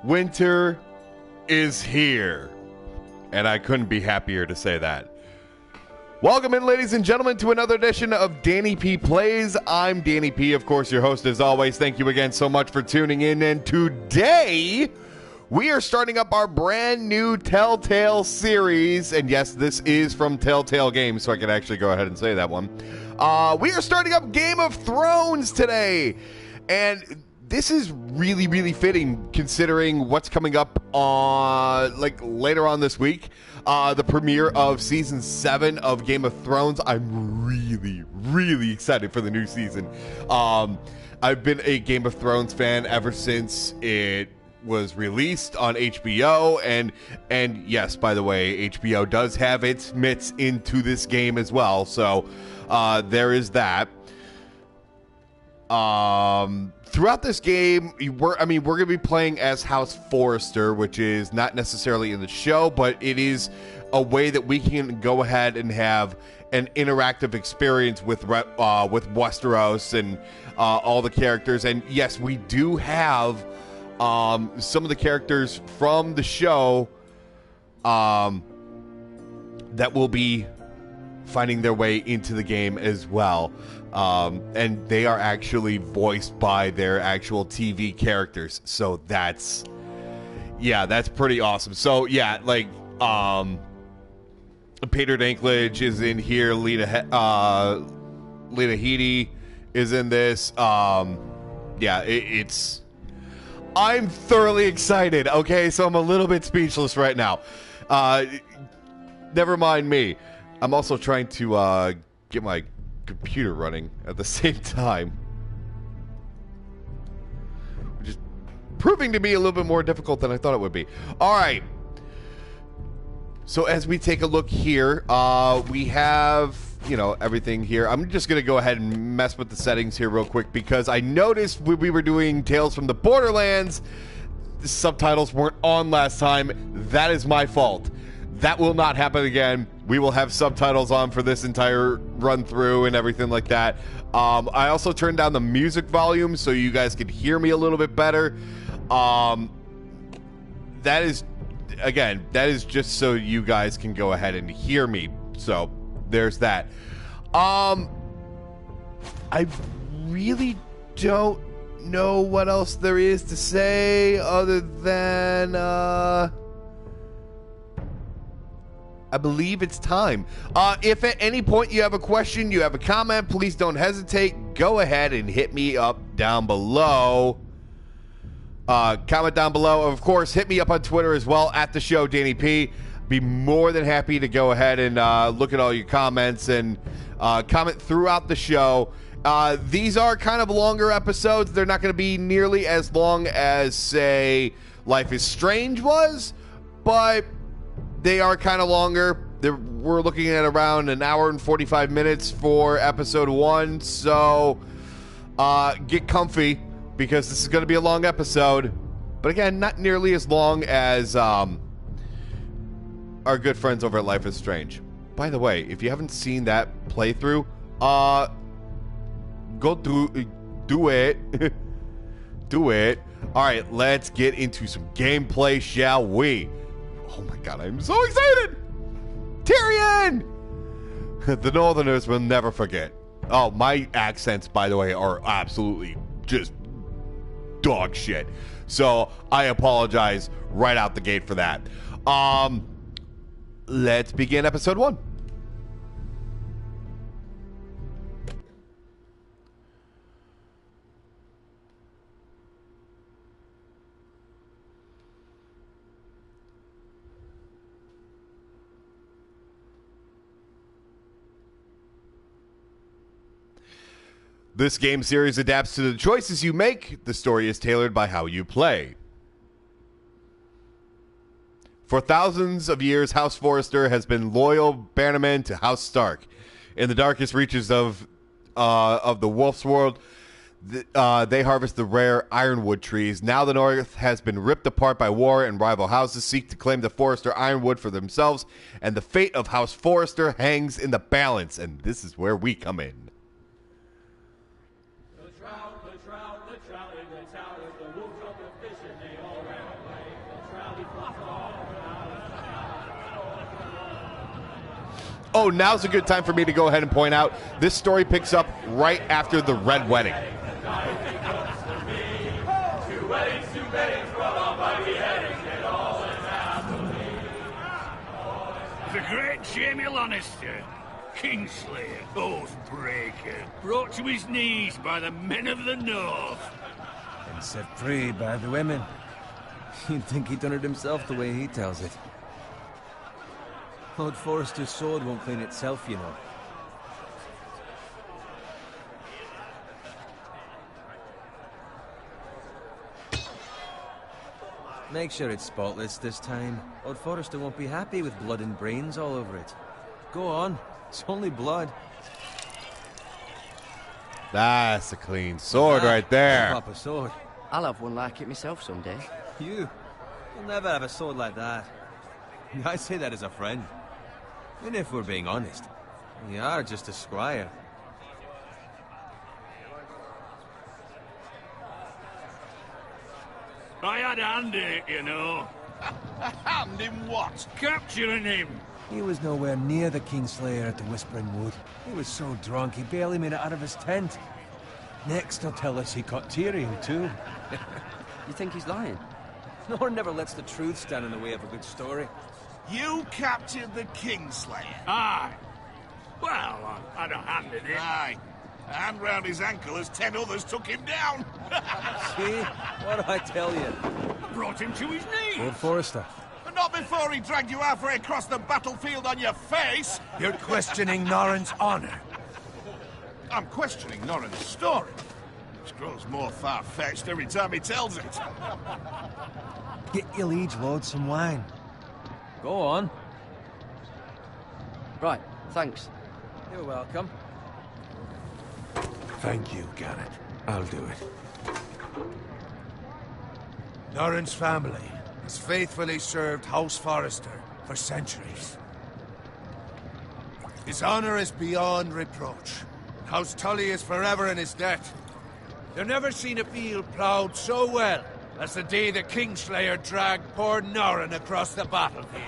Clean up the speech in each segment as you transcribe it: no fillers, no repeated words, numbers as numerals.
Winter is here. And I couldn't be happier to say that. Welcome in, ladies and gentlemen, to another edition of Danny P Plays. I'm Danny P, of course, your host as always. Thank you again so much for tuning in. And today, we are starting up our brand new Telltale series. And yes, this is from Telltale Games, so I can actually go ahead and say that one. We are starting up Game of Thrones today. And this is really, really fitting considering what's coming up later on this week. The premiere of Season 7 of Game of Thrones. I'm really, really excited for the new season. I've been a Game of Thrones fan ever since it was released on HBO. And yes, by the way, HBO does have its mitts into this game as well. So there is that. Throughout this game, we're going to be playing as House Forrester, which is not necessarily in the show, but it is a way that we can go ahead and have an interactive experience with Westeros and all the characters. And yes, we do have some of the characters from the show that will be finding their way into the game as well. And they are actually voiced by their actual TV characters. So that's pretty awesome. So yeah, Peter Dinklage is in here. Lena Headey is in this. It's I'm thoroughly excited. Okay, so I'm a little bit speechless right now. Never mind me. I'm also trying to get my computer running at the same time, which is proving to be a little bit more difficult than I thought it would be. All right. So as we take a look here, we have, everything here. I'm just going to go ahead and mess with the settings here real quick because I noticed when we were doing Tales from the Borderlands, the subtitles weren't on last time. That is my fault. That will not happen again. We will have subtitles on for this entire run through and everything like that. I also turned down the music volume so you guys could hear me a little bit better. That is just so you guys can go ahead and hear me. So there's that. I really don't know what else there is to say other than I believe it's time. If at any point you have a question, you have a comment, please don't hesitate. Go ahead and hit me up down below. Comment down below. Of course, hit me up on Twitter as well, at theshowdannyp. Be more than happy to go ahead and look at all your comments and comment throughout the show. These are kind of longer episodes. They're not going to be nearly as long as, say, Life is Strange was, but they are kind of longer. We're looking at around an hour and 45 minutes for episode 1. So get comfy because this is going to be a long episode. But again, not nearly as long as our good friends over at Life is Strange. By the way, if you haven't seen that playthrough, go do it. Do it. All right, let's get into some gameplay, shall we? Oh my god, I'm so excited! Tyrion! The Northerners will never forget. Oh, my accents, by the way, are absolutely just dog shit. So, I apologize right out the gate for that. Let's begin episode 1. This game series adapts to the choices you make. The story is tailored by how you play. For thousands of years, House Forrester has been loyal bannermen to House Stark. In the darkest reaches of the Wolf's World, they harvest the rare ironwood trees. Now the North has been ripped apart by war, and rival houses seek to claim the Forrester ironwood for themselves, and the fate of House Forrester hangs in the balance, and this is where we come in. Oh, now's a good time for me to go ahead and point out this story picks up right after the Red Wedding. The great Jamie Lannister, Kingslayer, Oathbreaker, brought to his knees by the men of the North. And set free by the women. You'd think he'd done it himself the way he tells it. Lord Forrester's sword won't clean itself, you know. Make sure it's spotless this time. Lord Forrester won't be happy with blood and brains all over it. Go on. It's only blood. That's a clean sword right there. Proper sword. I'll have one like it myself someday. You'll never have a sword like that. I say that as a friend. And if we're being honest, you are just a squire. I had a hand in it, you know. A hand in what? Capturing him. He was nowhere near the Kingslayer at the Whispering Wood. He was so drunk he barely made it out of his tent. Next he'll tell us he caught Tyrion too. You think he's lying? Nor never lets the truth stand in the way of a good story. You captured the Kingslayer? Aye. Well, I had a hand in it. Aye. A hand round his ankle as 10 others took him down. See? What do I tell you? I brought him to his knees. Lord Forrester. But not before he dragged you halfway across the battlefield on your face. You're questioning Norrin's honor. I'm questioning Norrin's story, which grows more far-fetched every time he tells it. Get your liege lord some wine. Go on. Right, thanks. You're welcome. Thank you, Garrett. I'll do it. Norrin's family has faithfully served House Forrester for centuries. His honor is beyond reproach. House Tully is forever in his debt. You've never seen a field ploughed so well as the day the Kingslayer dragged poor Norrin across the battlefield.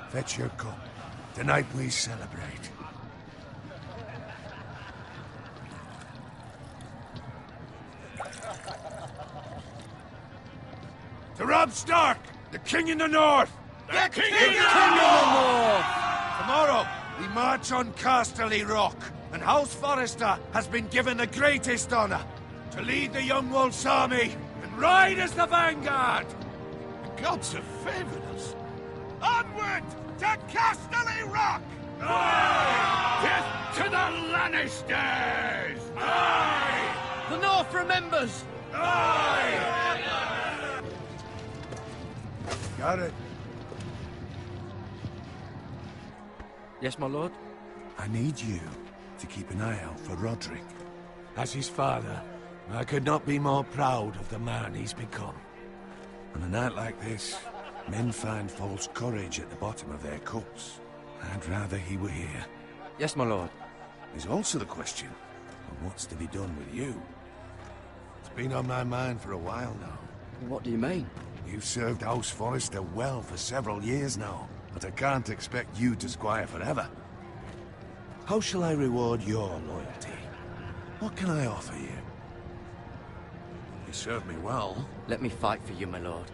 Fetch your cup. Tonight we celebrate. To Robb Stark, the King in the North! The King King of the North! Tomorrow, we march on Casterly Rock, and House Forrester has been given the greatest honor to lead the Young Wolf's army and ride as the vanguard! The gods have favored us. Onward to Casterly Rock! Death to the Lannisters! Aye! The North remembers! Got it. Yes, my lord? I need you to keep an eye out for Roderick. As his father, I could not be more proud of the man he's become. On a night like this, men find false courage at the bottom of their cups. I'd rather he were here. Yes, my lord. There's also the question of what's to be done with you. It's been on my mind for a while now. What do you mean? You've served House Forrester well for several years now, but I can't expect you to squire forever. How shall I reward your loyalty? What can I offer you? You served me well. Let me fight for you, my lord.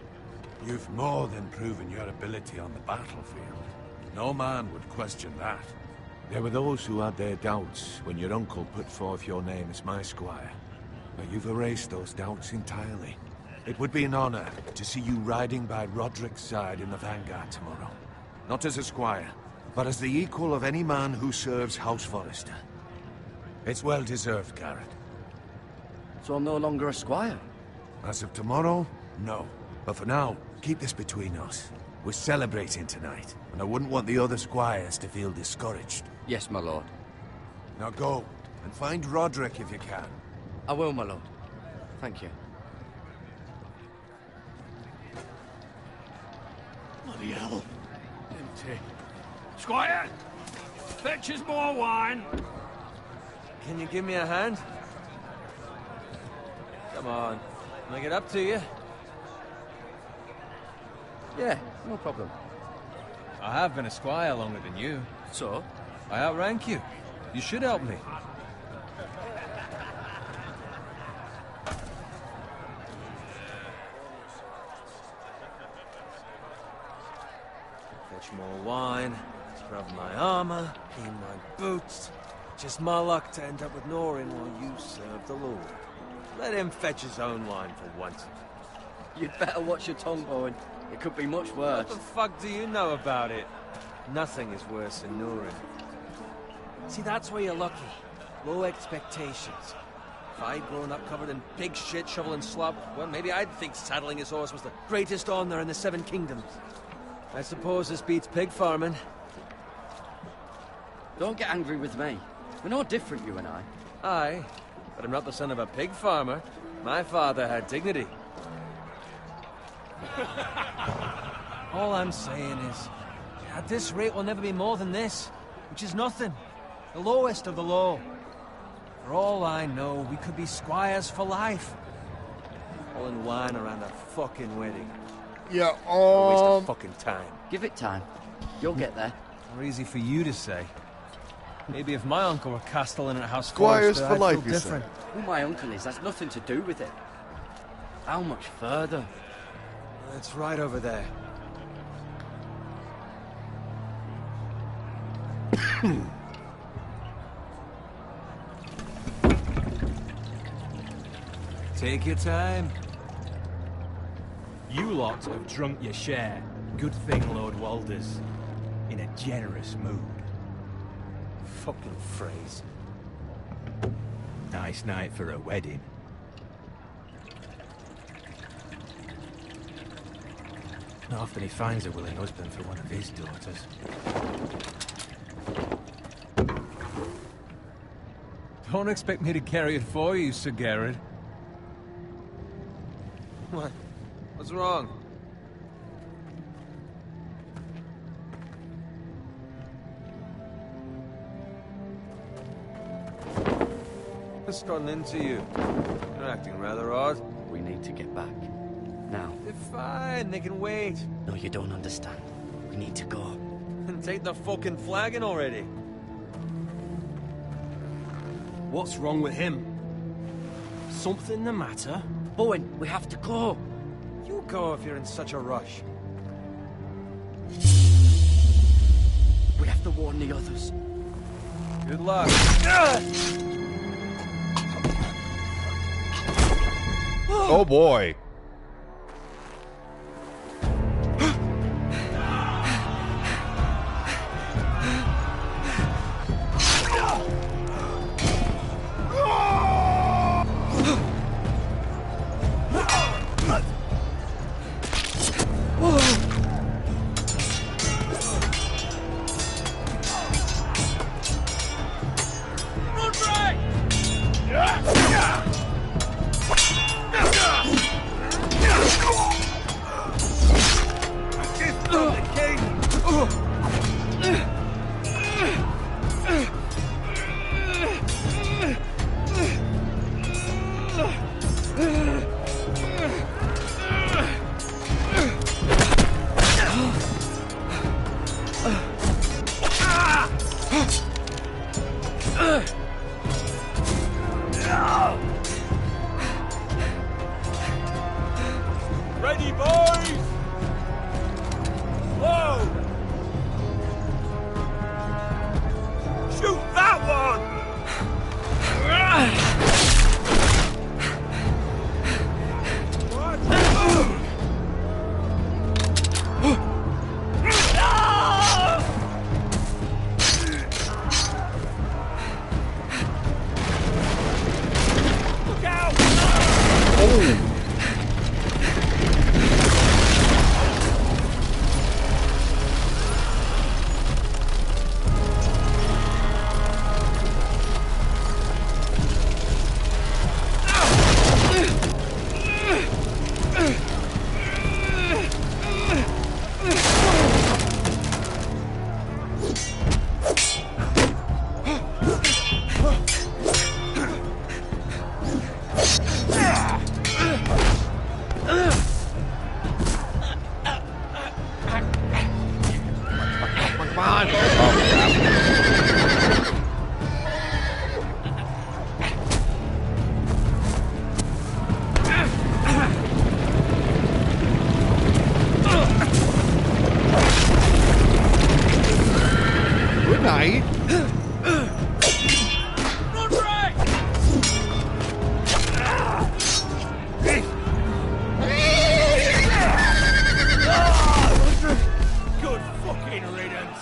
You've more than proven your ability on the battlefield. No man would question that. There were those who had their doubts when your uncle put forth your name as my squire. But you've erased those doubts entirely. It would be an honor to see you riding by Roderick's side in the vanguard tomorrow. Not as a squire, but as the equal of any man who serves House Forrester. It's well deserved, Garrett. So I'm no longer a squire? As of tomorrow, no. But for now, keep this between us. We're celebrating tonight, and I wouldn't want the other squires to feel discouraged. Yes, my lord. Now go, and find Roderick if you can. I will, my lord. Thank you. Bloody hell. Empty. Squire, Fetch us more wine. Can you give me a hand? Come on. Can I get up to you? Yeah, no problem. I have been a squire longer than you. So? I outrank you. You should help me. Fetch more wine, scrub my armor, clean my boots. Just my luck to end up with Norin while you serve the Lord. Let him fetch his own wine for once. You'd better watch your tongue, Owen. It could be much worse. What the fuck do you know about it? Nothing is worse than Norin. See, that's where you're lucky. Low expectations. If I'd grown up covered in pig shit, shoveling slop, well, maybe I'd think saddling his horse was the greatest honor in the Seven Kingdoms. I suppose this beats pig farming. Don't get angry with me. We're no different, you and I. Aye, but I'm not the son of a pig farmer. My father had dignity. All I'm saying is, at this rate we'll never be more than this, which is nothing. The lowest of the low. For all I know, we could be squires for life. All in wine around a fucking wedding. Yeah, A waste of fucking time. Give it time. You'll get there. More easy for you to say. Maybe if my uncle were castellan at House Squires Forrester, for I'd life, feel you different. Who my uncle is, that's nothing to do with it. How much further? It's right over there. Take your time. You lot have drunk your share. Good thing Lord Walder's in a generous mood. Fucking phrase. Nice night for a wedding. Not often he finds a willing husband for one of his daughters. Don't expect me to carry it for you, Sir Garrett. What? What's wrong? What's gotten into you? You're acting rather odd. We need to get back. Now. They're fine, they can wait. No, you don't understand. We need to go. And take the fucking flagon already. What's wrong with him? Something the matter? Bowen, we have to go. You go if you're in such a rush. We have to warn the others. Good luck. Oh boy. Ready, boys! Whoa! Shoot that one! on. Oh, crap. Good night. Good fucking riddance.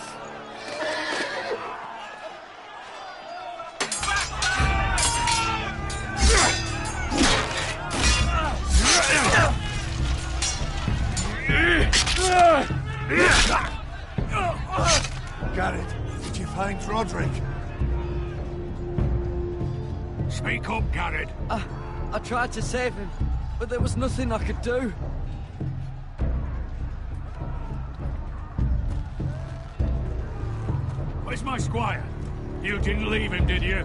Garrett, did you find Roderick? Speak up, Garrett. I tried to save him, but there was nothing I could do. Where's my squire? You didn't leave him, did you?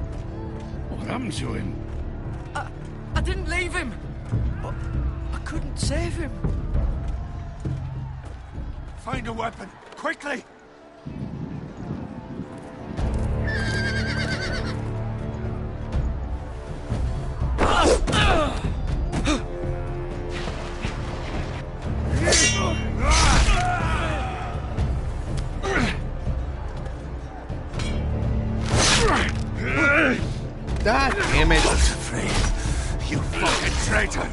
What happened to him? I didn't leave him, but I couldn't save him. Find a weapon, quickly! God damn it. I was afraid. You fucking traitor!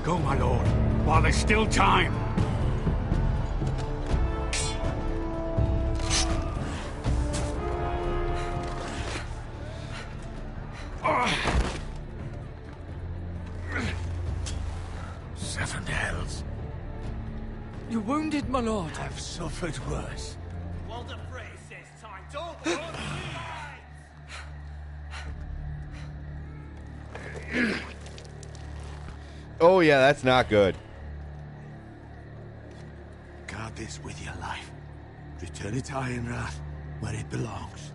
Go, my lord, while there's still time. Seven hells. You're wounded, my lord. I've suffered worse. Walder Frey says time's over. Oh, yeah, that's not good. Guard this with your life. Return it to Ironrath, where it belongs.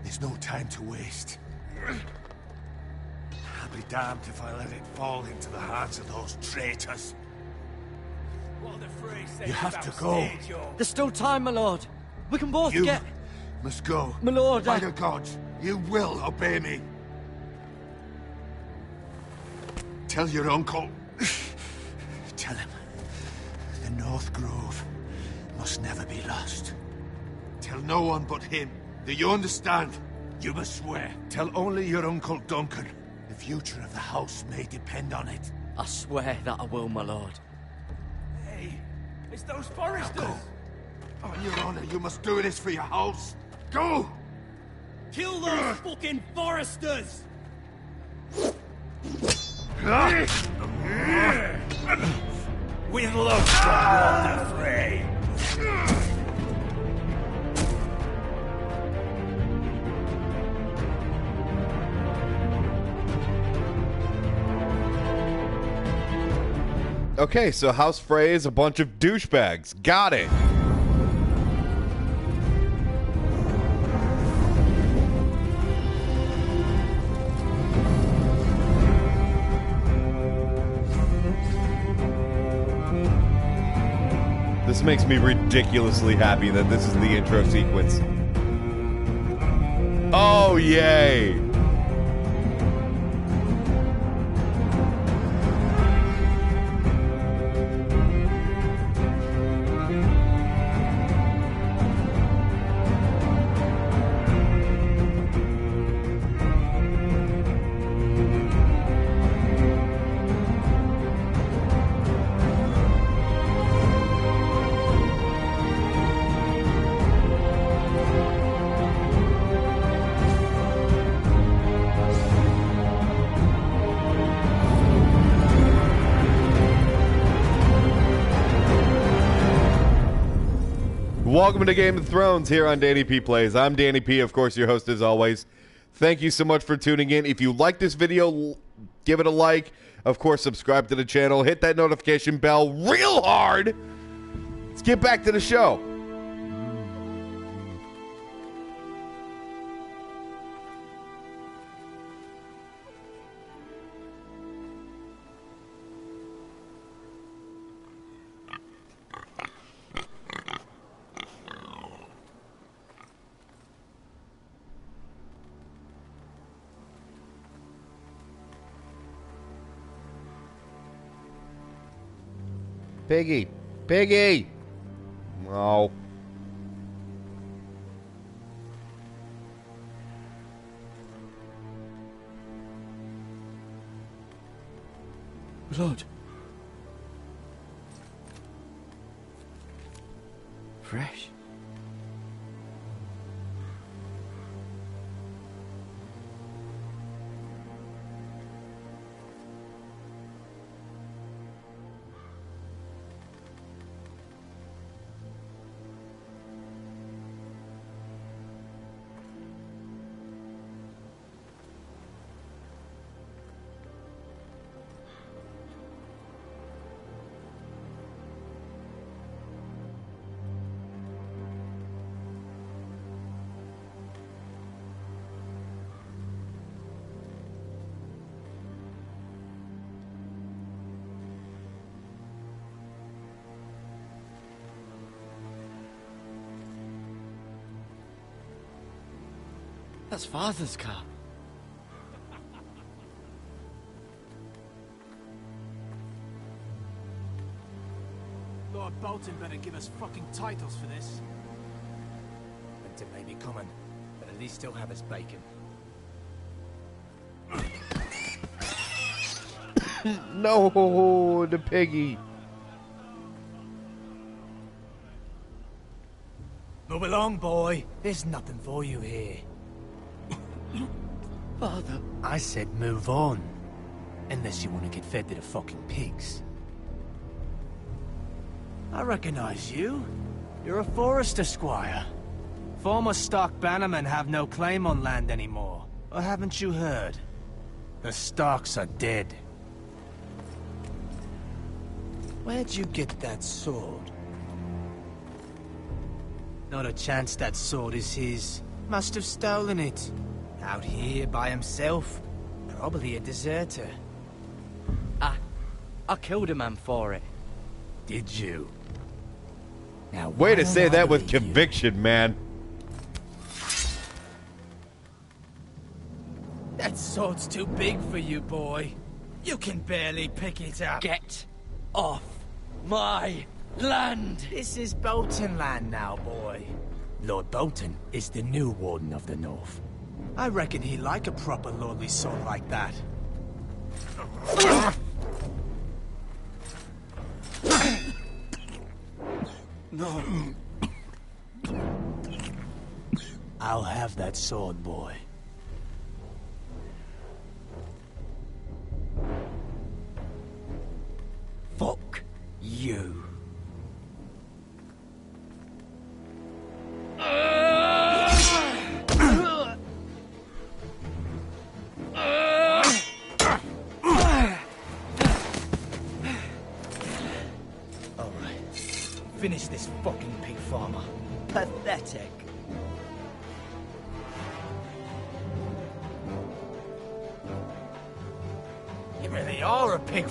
There's no time to waste. I'll be damned if I let it fall into the hands of those traitors. You have to go. There's still time, my lord. We can both You get... must go. My lord, By the gods, you will obey me. Tell your uncle. Tell him. The North Grove must never be lost. Tell no one but him. Do you understand? You must swear. Tell only your Uncle Duncan. The future of the house may depend on it. I swear that I will, my lord. Hey, it's those Forresters. Go. On your honor, you must do this for your house. Go! Kill those fucking Forresters! With love from Walder Frey. Okay, so House Frey is a bunch of douchebags. Got it. This makes me ridiculously happy that this is the intro sequence. Oh, yay! Welcome to Game of Thrones here on Danny P Plays. I'm Danny P, of course, your host as always. Thank you so much for tuning in. If you like this video, give it a like. Of course, subscribe to the channel. Hit that notification bell real hard. Let's get back to the show. Piggy! Piggy! Oh. Blood. Fresh. That's Father's car. Lord Bolton better give us fucking titles for this. Winter may be coming, but at least he'll have his bacon. No, the piggy. Move along, boy. There's nothing for you here. Father. I said move on. Unless you want to get fed to the fucking pigs. I recognize you. You're a Forrester squire. Former Stark bannermen have no claim on land anymore. Or haven't you heard? The Starks are dead. Where'd you get that sword? Not a chance that sword is his. Must have stolen it. Out here by himself. Probably a deserter. I killed a man for it. Did you? Now, Way to why say don't I that with believe you? conviction, man. That sword's too big for you, boy. You can barely pick it up. Get off my land! This is Bolton land now, boy. Lord Bolton is the new Warden of the North. I reckon he'd like a proper lordly sword like that. No. I'll have that sword, boy. Fuck you. Finish this fucking pig farmer. Pathetic. You really are a pig.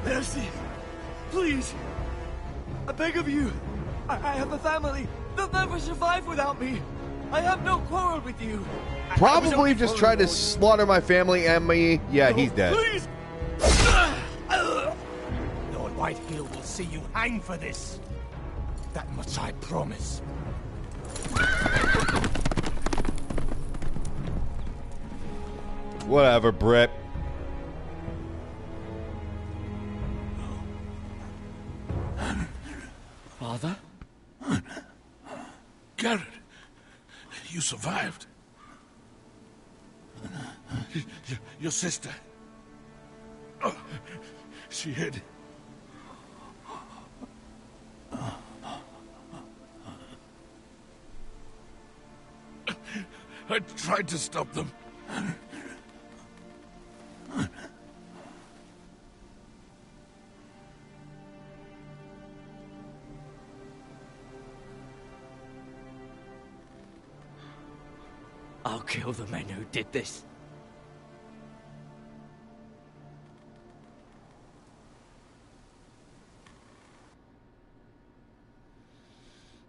Mercy! Please! I beg of you! I have a family! They'll never survive without me! I have no quarrel with you! Probably just tried to slaughter my family and me. Yeah, he's dead. Please! Lord Whitehill will see you hang for this. That much I promise. Whatever, Britt. Father? Garrett, you survived. Your sister. Oh, she hid. I tried to stop them. I'll kill the men who did this.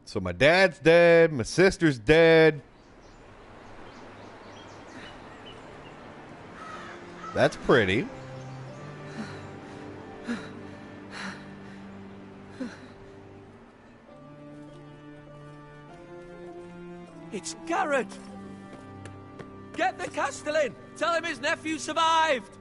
So my dad's dead, my sister's dead. That's pretty. It's Garrett! Get the Castellan! Tell him his nephew survived!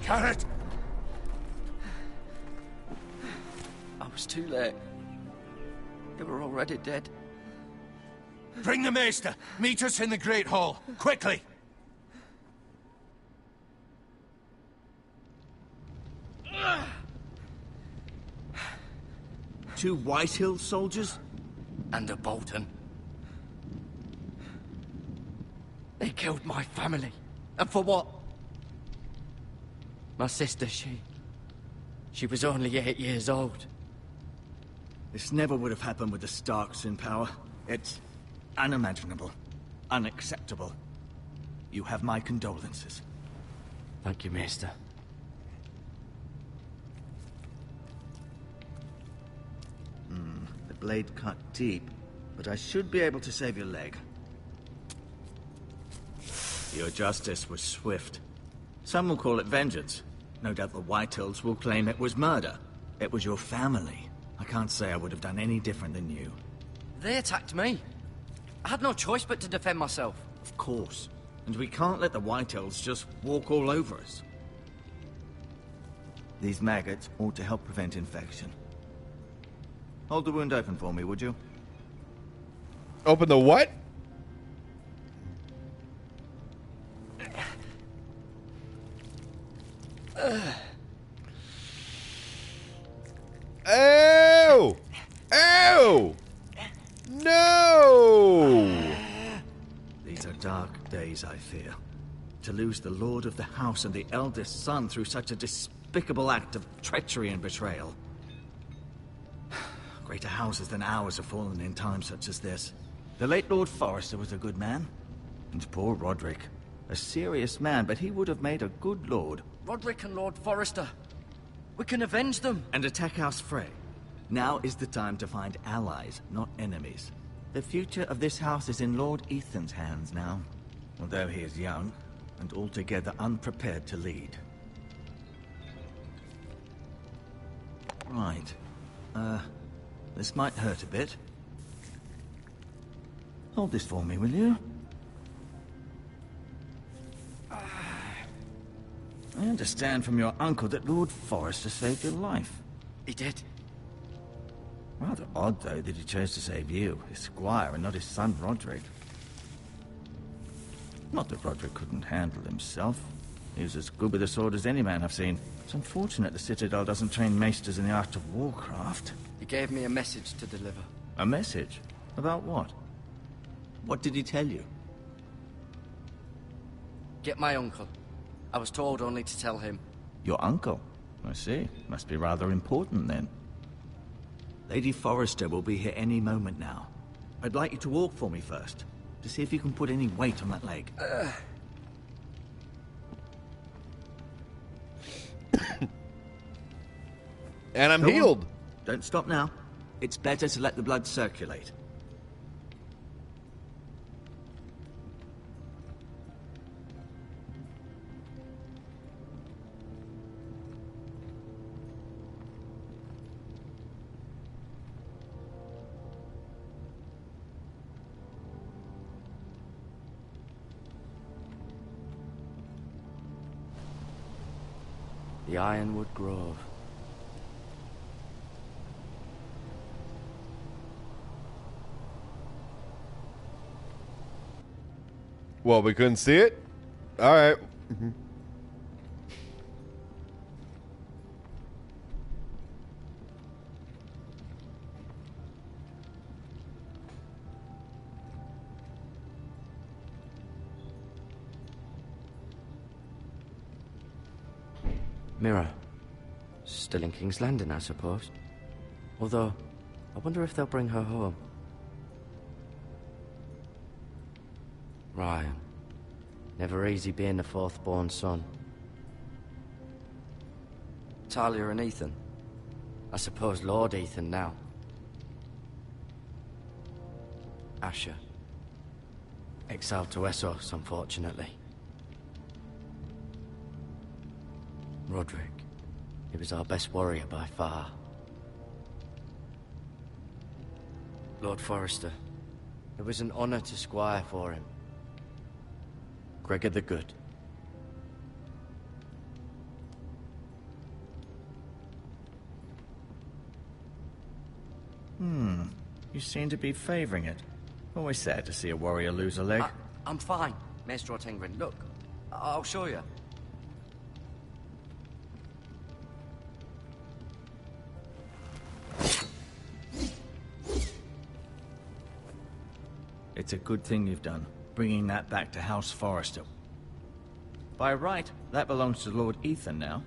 Garrett! I was too late. They were already dead. Bring the Maester! Meet us in the Great Hall! Quickly! Two Whitehill soldiers? And a Bolton. They killed my family. And for what? My sister, she was only 8 years old. This never would have happened with the Starks in power. It's unimaginable. Unacceptable. You have my condolences. Thank you, Maester. The blade cut deep, but I should be able to save your leg. Your justice was swift. Some will call it vengeance. No doubt the Whitehills will claim it was murder. It was your family. I can't say I would have done any different than you. They attacked me. I had no choice but to defend myself. Of course. And we can't let the Whitehills just walk all over us. These maggots ought to help prevent infection. Hold the wound open for me, would you? Open the what? Ew! Ew! No! These are dark days, I fear. To lose the lord of the house and the eldest son through such a despicable act of treachery and betrayal. Greater houses than ours have fallen in times such as this. The late Lord Forrester was a good man. And poor Roderick. A serious man, but he would have made a good lord. Roderick and Lord Forrester. We can avenge them. And attack House Frey. Now is the time to find allies, not enemies. The future of this house is in Lord Ethan's hands now. Although he is young, and altogether unprepared to lead. Right. This might hurt a bit. Hold this for me, will you? I understand from your uncle that Lord Forrester saved your life. He did. Rather odd, though, that he chose to save you, his squire, and not his son Roderick. Not that Roderick couldn't handle himself. He was as good with a sword as any man I've seen. It's unfortunate the Citadel doesn't train maesters in the art of warcraft. He gave me a message to deliver. A message? About what? What did he tell you? Get my uncle. I was told only to tell him. Your uncle? I see. Must be rather important, then. Lady Forrester will be here any moment now. I'd like you to walk for me first, to see if you can put any weight on that leg. And I'm Go on. healed. Don't stop now. It's better to let the blood circulate. The Ironwood Grove. Well, we couldn't see it? Alright. Mirror. Still in King's Landing, I suppose. Although, I wonder if they'll bring her home. Ryan. Never easy being the fourth-born son. Talia and Ethan. I suppose Lord Ethan now. Asher. Exiled to Westeros, unfortunately. Roderick. He was our best warrior by far. Lord Forrester. It was an honor to squire for him. Gregor the Good. You seem to be favoring it. Always sad to see a warrior lose a leg. I'm fine, Maester Ortengrin. Look, I'll show you. It's a good thing you've done, bringing that back to House Forrester. By right, that belongs to Lord Ethan now.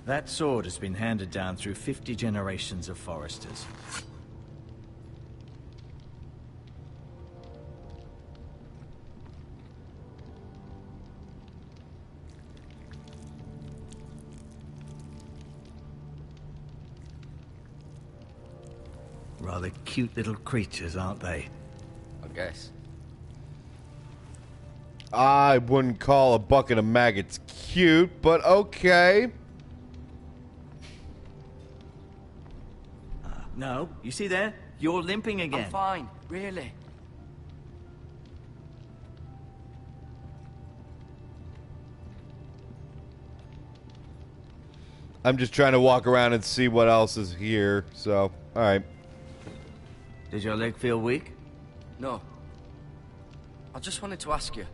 That sword has been handed down through 50 generations of Forresters. Rather cute little creatures, aren't they? I guess. I wouldn't call a bucket of maggots cute, but okay. No, you see there? You're limping again. I'm fine, really. I'm just trying to walk around and see what else is here, so, alright. Did your leg feel weak? No. I just wanted to ask you.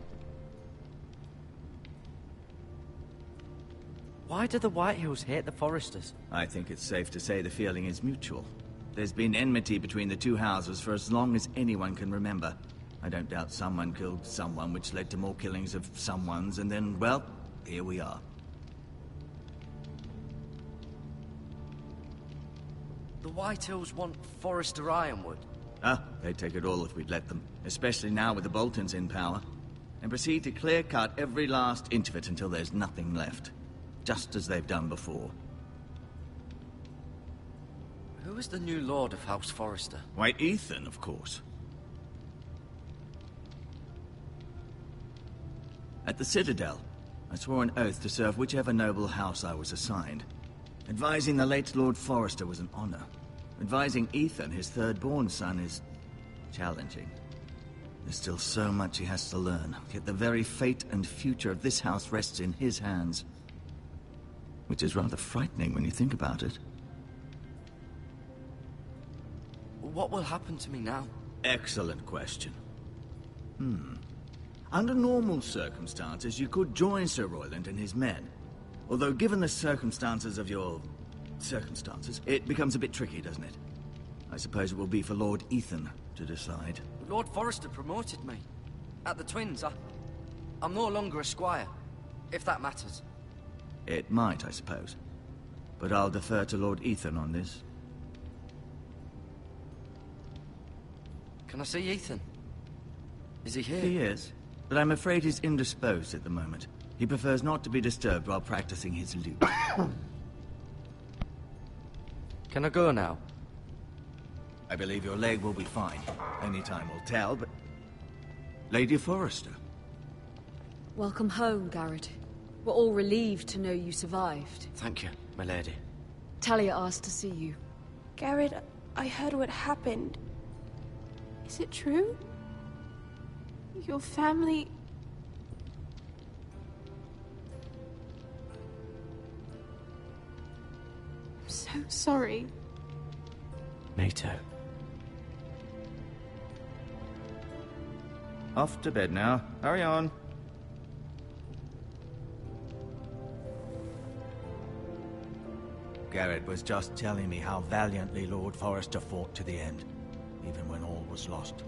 Why do the Whitehills hate the Forresters? I think it's safe to say the feeling is mutual. There's been enmity between the two houses for as long as anyone can remember. I don't doubt someone killed someone, which led to more killings of someones, and then, well, here we are. The Whitehills want Forrester Ironwood. They'd take it all if we'd let them, especially now with the Boltons in power, and proceed to clear-cut every last inch of it until there's nothing left, just as they've done before. Who is the new Lord of House Forrester? Why, Ethan, of course. At the Citadel, I swore an oath to serve whichever noble house I was assigned. Advising the late Lord Forrester was an honor. Advising Ethan, his third-born son, is challenging. There's still so much he has to learn, yet the very fate and future of this house rests in his hands. Which is rather frightening when you think about it. What will happen to me now? Excellent question. Under normal circumstances, you could join Sir Royland and his men. Although given the circumstances of your... circumstances, it becomes a bit tricky, doesn't it? I suppose it will be for Lord Ethan to decide. Lord Forrester promoted me. At the Twins, I'm no longer a squire, if that matters. It might, I suppose. But I'll defer to Lord Ethan on this. Can I see Ethan? Is he here? He is, but I'm afraid he's indisposed at the moment. He prefers not to be disturbed while practicing his lute. Can I go now? I believe your leg will be fine. Only time will tell, but... Lady Forrester. Welcome home, Garrett. We're all relieved to know you survived. Thank you, my lady. Talia asked to see you. Garrett, I heard what happened. Is it true? Your family... I'm so sorry. Me too. Off to bed now. Hurry on. Garrett was just telling me how valiantly Lord Forrester fought to the end, even when all was lost.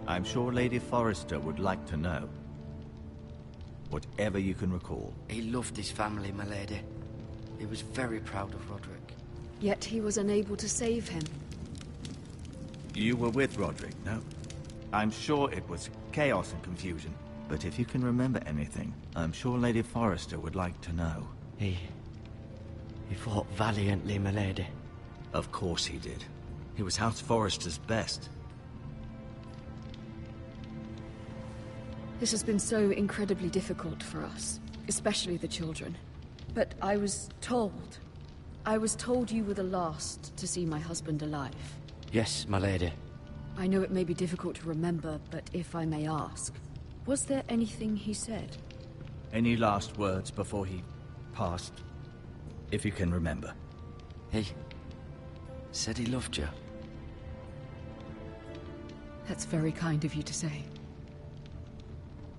I'm sure Lady Forrester would like to know. Whatever you can recall. He loved his family, my lady. He was very proud of Roderick. Yet he was unable to save him. You were with Roderick, no? I'm sure it was chaos and confusion. But if you can remember anything, I'm sure Lady Forrester would like to know. He fought valiantly, my lady. Of course he did. He was House Forrester's best. This has been so incredibly difficult for us, especially the children. But I was told you were the last to see my husband alive. Yes, my lady. I know it may be difficult to remember, but if I may ask, was there anything he said? Any last words before he passed? If you can remember. He said he loved you. That's very kind of you to say.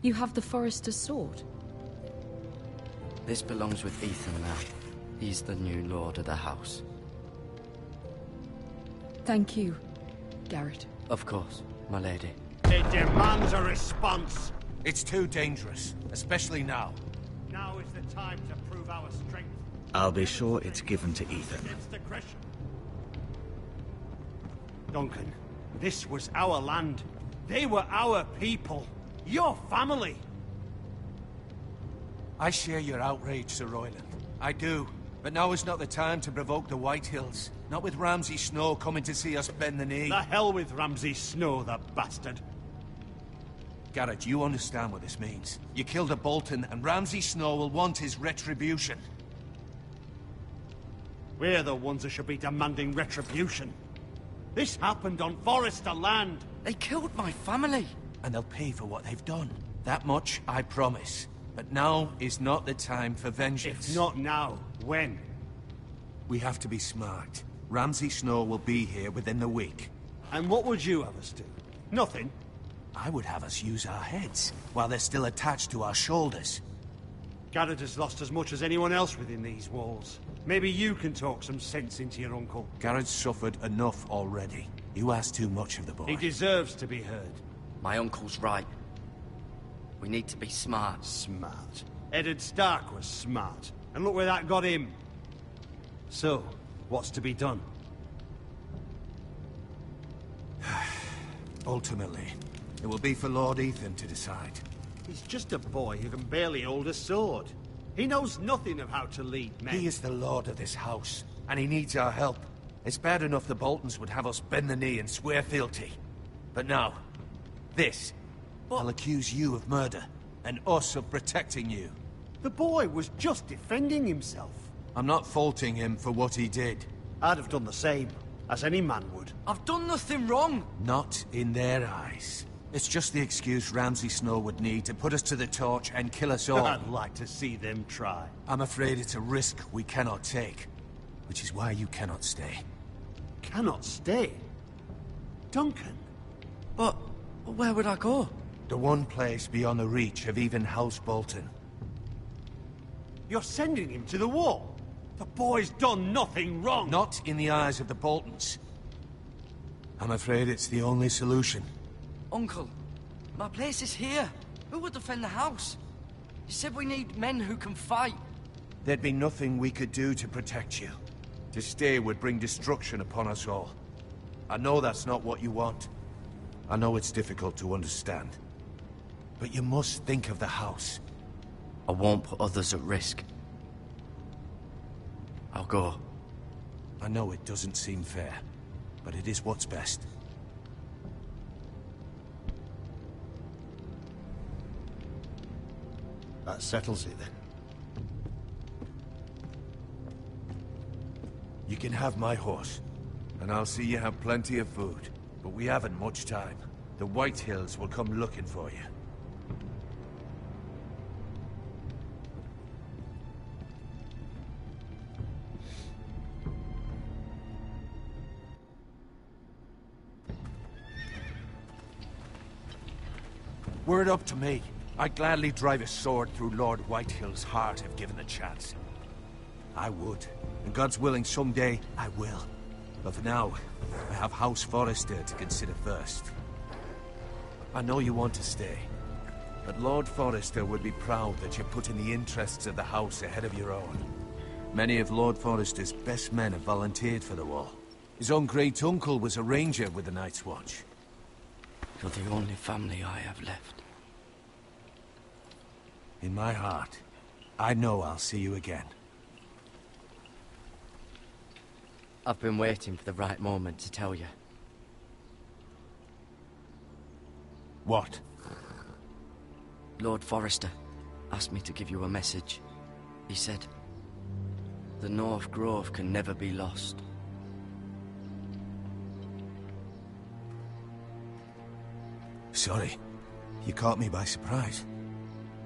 You have the Forrester's sword. This belongs with Ethan now. He's the new lord of the house. Thank you, Garrett. Of course, my lady. It demands a response. It's too dangerous, especially now. Now is the time to prove our strength. I'll be sure it's given to Ethan. Against aggression. Duncan, this was our land. They were our people. Your family. I share your outrage, Sir Royland. I do. But now is not the time to provoke the Whitehills. Not with Ramsey Snow coming to see us bend the knee. The hell with Ramsey Snow, the bastard. Garrett, you understand what this means. You killed a Bolton, and Ramsey Snow will want his retribution. We're the ones that should be demanding retribution. This happened on Forrester land. They killed my family. And they'll pay for what they've done. That much, I promise. But now is not the time for vengeance. If not now, when? We have to be smart. Ramsey Snow will be here within the week. And what would you have us do? Nothing? I would have us use our heads, while they're still attached to our shoulders. Garrett has lost as much as anyone else within these walls. Maybe you can talk some sense into your uncle. Garrett's suffered enough already. You ask too much of the boy. He deserves to be heard. My uncle's right. We need to be smart. Smart. Eddard Stark was smart. And look where that got him. So, what's to be done? Ultimately, it will be for Lord Ethan to decide. He's just a boy who can barely hold a sword. He knows nothing of how to lead men. He is the lord of this house, and he needs our help. It's bad enough the Boltons would have us bend the knee and swear fealty. But now, this. I'll accuse you of murder, and us of protecting you. The boy was just defending himself. I'm not faulting him for what he did. I'd have done the same, as any man would. I've done nothing wrong. Not in their eyes. It's just the excuse Ramsey Snow would need to put us to the torch and kill us all. I'd like to see them try. I'm afraid it's a risk we cannot take, which is why you cannot stay. Cannot stay? Duncan? But where would I go? The one place beyond the reach of even House Bolton. You're sending him to the wall? The boy's done nothing wrong! Not in the eyes of the Boltons. I'm afraid it's the only solution. Uncle, my place is here. Who would defend the house? You said we need men who can fight. There'd be nothing we could do to protect you. To stay would bring destruction upon us all. I know that's not what you want. I know it's difficult to understand. But you must think of the house. I won't put others at risk. I'll go. I know it doesn't seem fair, but it is what's best. That settles it then. You can have my horse, and I'll see you have plenty of food. But we haven't much time. The Whitehills will come looking for you. Were it up to me, I'd gladly drive a sword through Lord Whitehill's heart if given the chance. I would. And God's willing, someday, I will. But for now, I have House Forrester to consider first. I know you want to stay, but Lord Forrester would be proud that you're putting the interests of the house ahead of your own. Many of Lord Forrester's best men have volunteered for the war. His own great-uncle was a ranger with the Night's Watch. You're the only family I have left. In my heart, I know I'll see you again. I've been waiting for the right moment to tell you. What? Lord Forrester asked me to give you a message. He said, the North Grove can never be lost. Sorry, you caught me by surprise.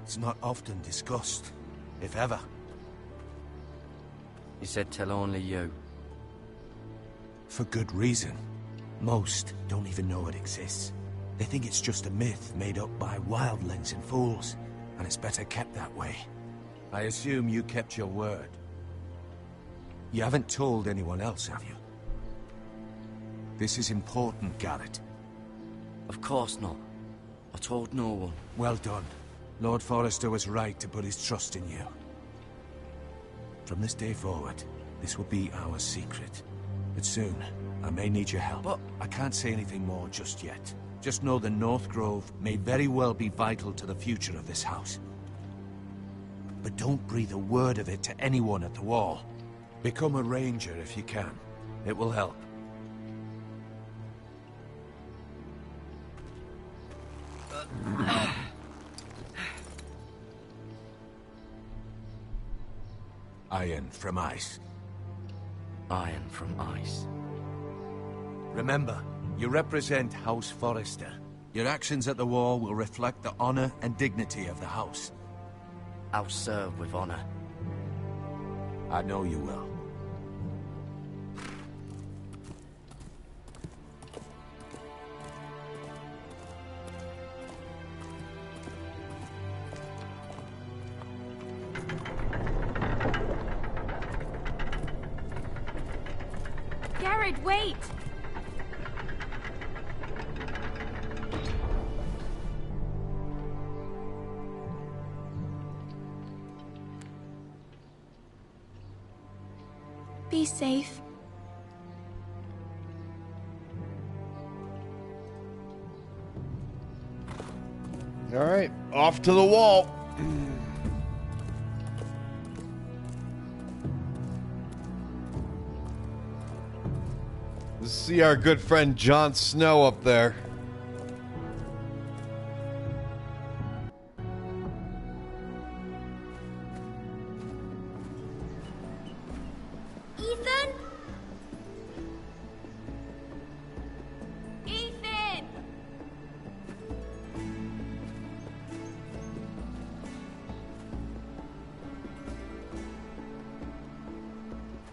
It's not often discussed, if ever. He said tell only you. For good reason. Most don't even know it exists. They think it's just a myth made up by wildlings and fools, and it's better kept that way. I assume you kept your word. You haven't told anyone else, have you? This is important, Garrett. Of course not. I told no one. Well done. Lord Forrester was right to put his trust in you. From this day forward, this will be our secret. But soon, I may need your help. But I can't say anything more just yet. Just know the North Grove may very well be vital to the future of this house. But don't breathe a word of it to anyone at the Wall. Become a ranger if you can. It will help. Iron from ice. Iron from ice. Remember, you represent House Forrester. Your actions at the Wall will reflect the honor and dignity of the house. I'll serve with honor. I know you will. Garrett, wait! Be safe. All right, off to the Wall. See our good friend Jon Snow up there. Ethan? Ethan!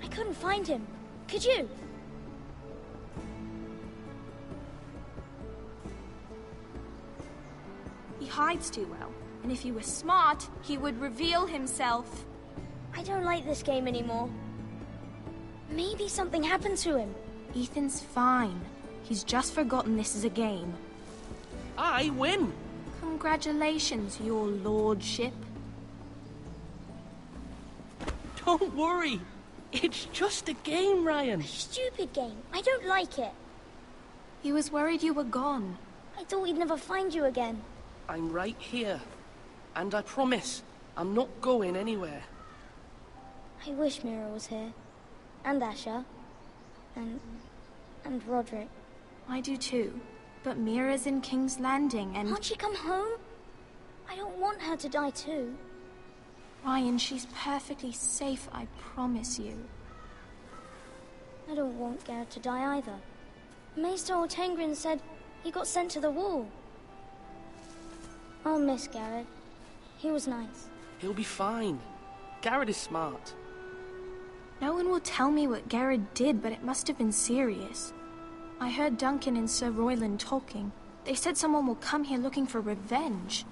I couldn't find him. Could you? He hides too well, and if he were smart, he would reveal himself. I don't like this game anymore. Maybe something happened to him. Ethan's fine. He's just forgotten this is a game. I win! Congratulations, your lordship. Don't worry. It's just a game, Ryan. Stupid game. I don't like it. He was worried you were gone. I thought we'd never find you again. I'm right here. And I promise, I'm not going anywhere. I wish Mira was here. And Asher. And Roderick. I do too. But Mira's in King's Landing and... Can't she come home? I don't want her to die too. Ryan, she's perfectly safe, I promise you. I don't want Garrett to die either. Maester Ortengrin said he got sent to the Wall. I'll miss Garrett. He was nice. He'll be fine. Garrett is smart. No one will tell me what Garrett did, but it must have been serious. I heard Duncan and Sir Royland talking. They said someone will come here looking for revenge.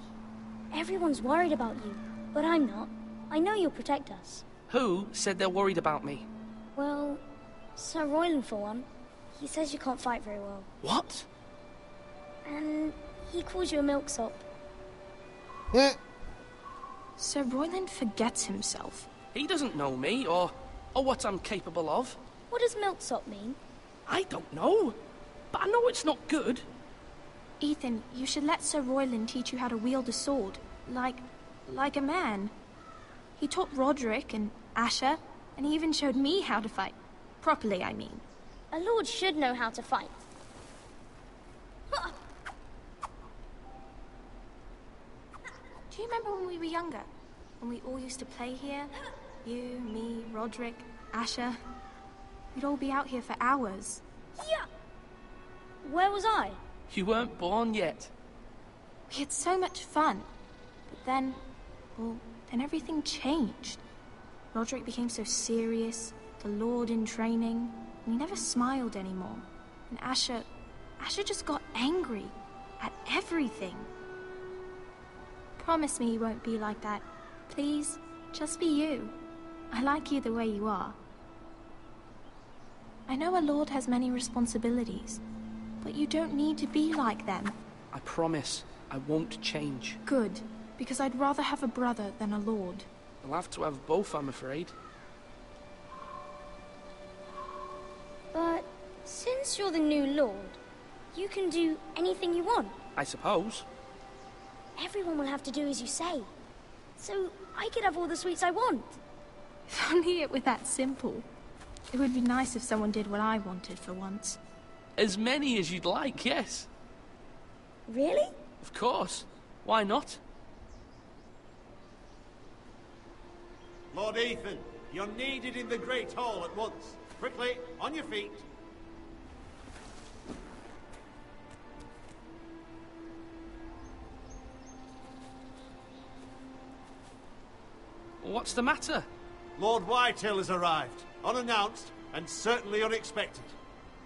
Everyone's worried about you, but I'm not. I know you'll protect us. Who said they're worried about me? Well, Sir Royland for one. He says you can't fight very well. What? And he calls you a milksop. Sir Royland forgets himself. He doesn't know me, or what I'm capable of. What does milksop mean? I don't know, but I know it's not good. Ethan, you should let Sir Royland teach you how to wield a sword. Like a man. He taught Roderick and Asher, and he even showed me how to fight. Properly, I mean. A lord should know how to fight. Do you remember when we were younger? When we all used to play here? You, me, Roderick, Asher. We'd all be out here for hours. Yeah! Where was I? You weren't born yet. We had so much fun. But then, well, then everything changed. Roderick became so serious, the Lord in training, and he never smiled anymore. And Asher just got angry at everything. Promise me you won't be like that. Please, just be you. I like you the way you are. I know a lord has many responsibilities, but you don't need to be like them. I promise I won't change. Good, because I'd rather have a brother than a lord. I'll have to have both, I'm afraid. But since you're the new lord, you can do anything you want. I suppose. Everyone will have to do as you say. So I could have all the sweets I want. If only it were that simple. It would be nice if someone did what I wanted for once. As many as you'd like, yes. Really? Of course. Why not? Lord Ethan, you're needed in the Great Hall at once. Quickly, on your feet. What's the matter? Lord Whitehill has arrived, unannounced and certainly unexpected.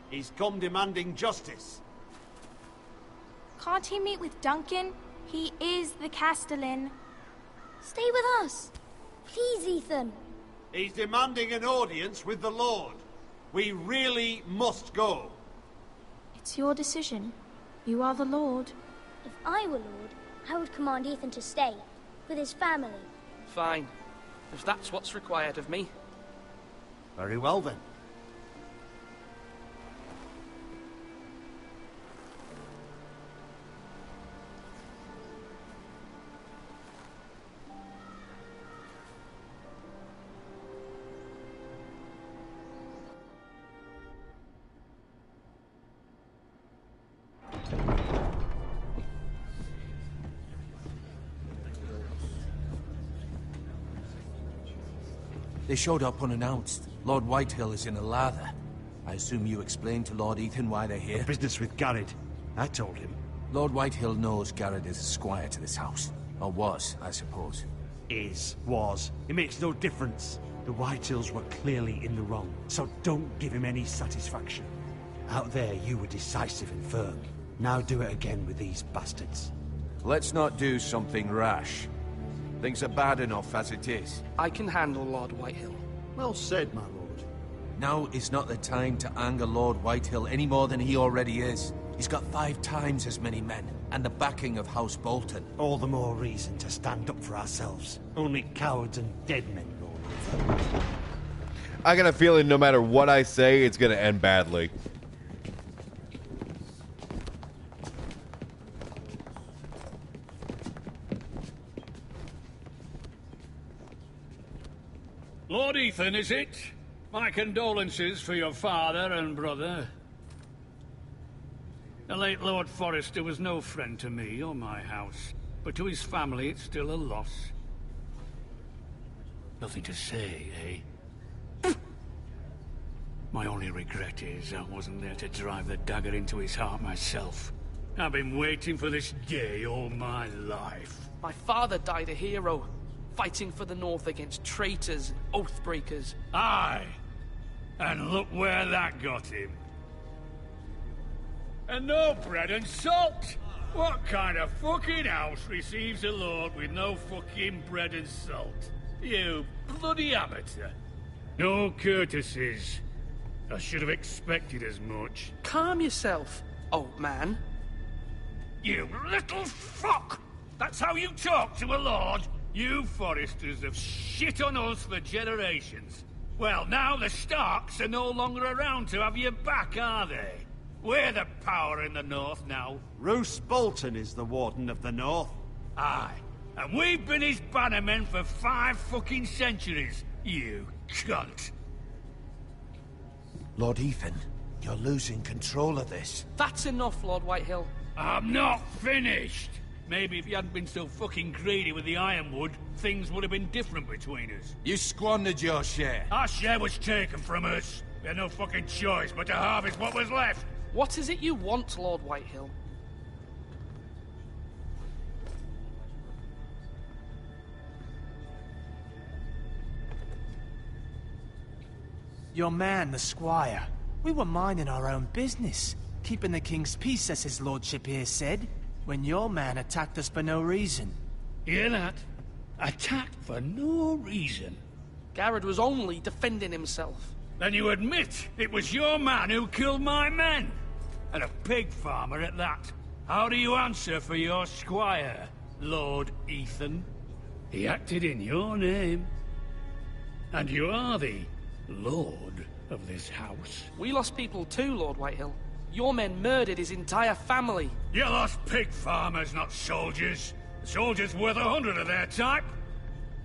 He's come demanding justice. Can't he meet with Duncan? He is the Castellan. Stay with us. Please, Ethan. He's demanding an audience with the Lord. We really must go. It's your decision. You are the Lord. If I were Lord, I would command Ethan to stay, with his family. Fine. If that's what's required of me. Very well then. They showed up unannounced. Lord Whitehill is in a lather. I assume you explained to Lord Ethan why they're here? Business with Garrett. I told him. Lord Whitehill knows Garrett is a squire to this house. Or was, I suppose. Was. It makes no difference. The Whitehills were clearly in the wrong, so don't give him any satisfaction. Out there, you were decisive and firm. Now do it again with these bastards. Let's not do something rash. Things are bad enough as it is. I can handle Lord Whitehill. Well said, my lord. Now is not the time to anger Lord Whitehill any more than he already is. He's got 5 times as many men, and the backing of House Bolton. All the more reason to stand up for ourselves. Only cowards and dead men, Lord. I got a feeling no matter what I say, it's going to end badly. Lord Ethan, is it? My condolences for your father and brother. The late Lord Forrester was no friend to me or my house, but to his family it's still a loss. Nothing to say, eh? My only regret is I wasn't there to drive the dagger into his heart myself. I've been waiting for this day all my life. My father died a hero, fighting for the North against traitors and oathbreakers. Aye, and look where that got him. And no bread and salt! What kind of fucking house receives a lord with no fucking bread and salt? You bloody amateur. No courtesies. I should have expected as much. Calm yourself, old man. You little fuck! That's how you talk to a lord? You Forresters have shit on us for generations. Well, now the Starks are no longer around to have your back, are they? We're the power in the north now. Roose Bolton is the Warden of the North. Aye. And we've been his bannermen for 5 fucking centuries, you cunt. Lord Ethan, you're losing control of this. That's enough, Lord Whitehill. I'm not finished. Maybe if you hadn't been so fucking greedy with the ironwood, things would have been different between us. You squandered your share. Our share was taken from us. We had no fucking choice but to harvest what was left. What is it you want, Lord Whitehill? Your man, the squire. We were minding our own business, keeping the king's peace, as his lordship here said, when your man attacked us for no reason. Hear that? Attacked for no reason. Garrett was only defending himself. Then you admit it was your man who killed my men? And a pig farmer at that. How do you answer for your squire, Lord Ethan? He acted in your name. And you are the lord of this house. We lost people too, Lord Whitehill. Your men murdered his entire family. You lost pig farmers, not soldiers. The soldiers worth 100 of their type.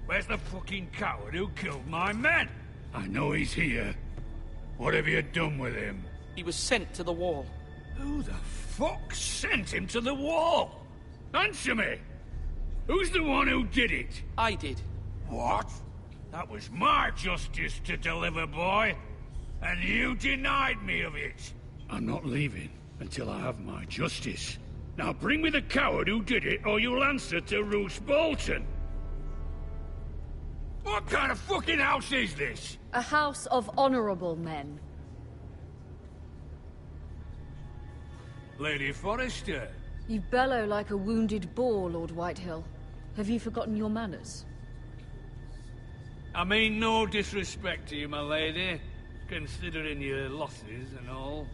Where's the fucking coward who killed my men? I know he's here. What have you done with him? He was sent to the wall. Who the fuck sent him to the wall? Answer me! Who's the one who did it? I did. What? That was my justice to deliver, boy. And you denied me of it. I'm not leaving until I have my justice. Now bring me the coward who did it, or you'll answer to Roose Bolton. What kind of fucking house is this? A house of honorable men. Lady Forrester. You bellow like a wounded boar, Lord Whitehill. Have you forgotten your manners? I mean no disrespect to you, my lady, considering your losses and all.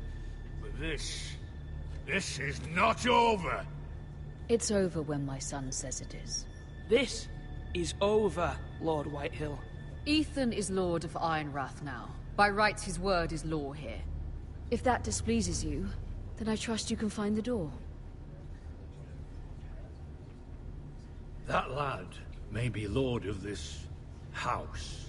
But this is not over. It's over when my son says it is. This is over, Lord Whitehill. Ethan is Lord of Ironrath now. By rights, his word is law here. If that displeases you, then I trust you can find the door. That lad may be lord of this house,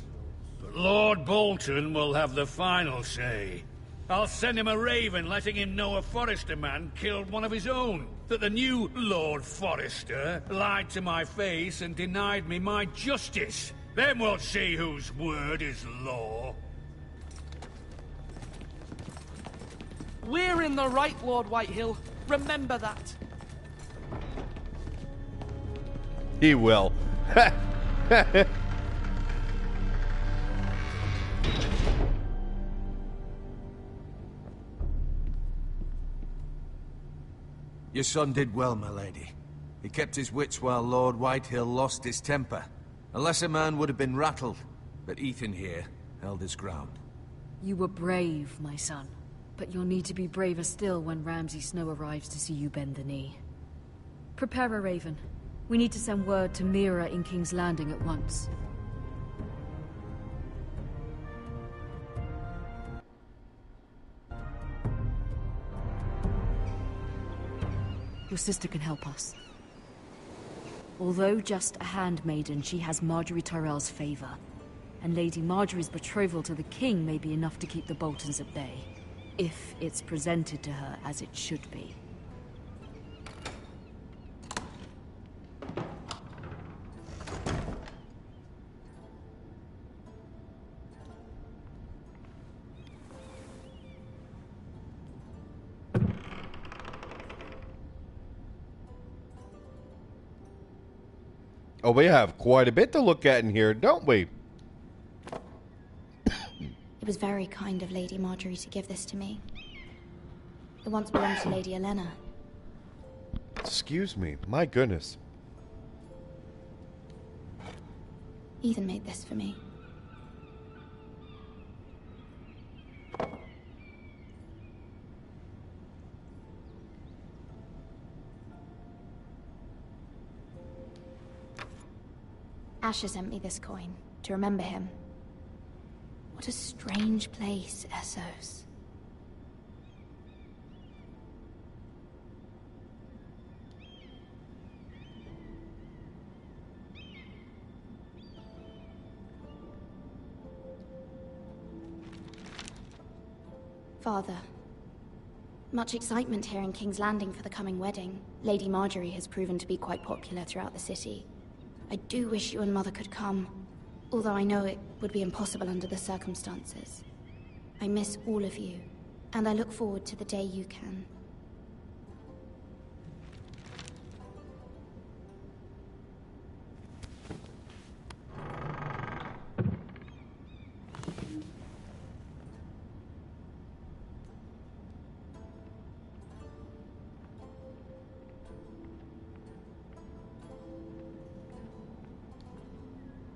but Lord Bolton will have the final say. I'll send him a raven letting him know a Forrester man killed one of his own. That the new Lord Forrester lied to my face and denied me my justice. Then we'll see whose word is law. We're in the right, Lord Whitehill. Remember that. He will. Your son did well, my lady. He kept his wits while Lord Whitehill lost his temper. A lesser man would have been rattled, but Ethan here held his ground. You were brave, my son. But you'll need to be braver still when Ramsey Snow arrives to see you bend the knee. Prepare a raven. We need to send word to Mira in King's Landing at once. Your sister can help us. Although just a handmaiden, she has Marjorie Tyrell's favor. And Lady Marjorie's betrothal to the king may be enough to keep the Boltons at bay. If it's presented to her as it should be. Oh, we have quite a bit to look at in here, don't we? It was very kind of Lady Marjorie to give this to me. It once belonged to Lady Elena. Excuse me, my goodness. Ethan made this for me. Asher sent me this coin to remember him. What a strange place, Essos. Father, much excitement here in King's Landing for the coming wedding. Lady Marjorie has proven to be quite popular throughout the city. I do wish you and Mother could come, although I know it would be impossible under the circumstances. I miss all of you, and I look forward to the day you can.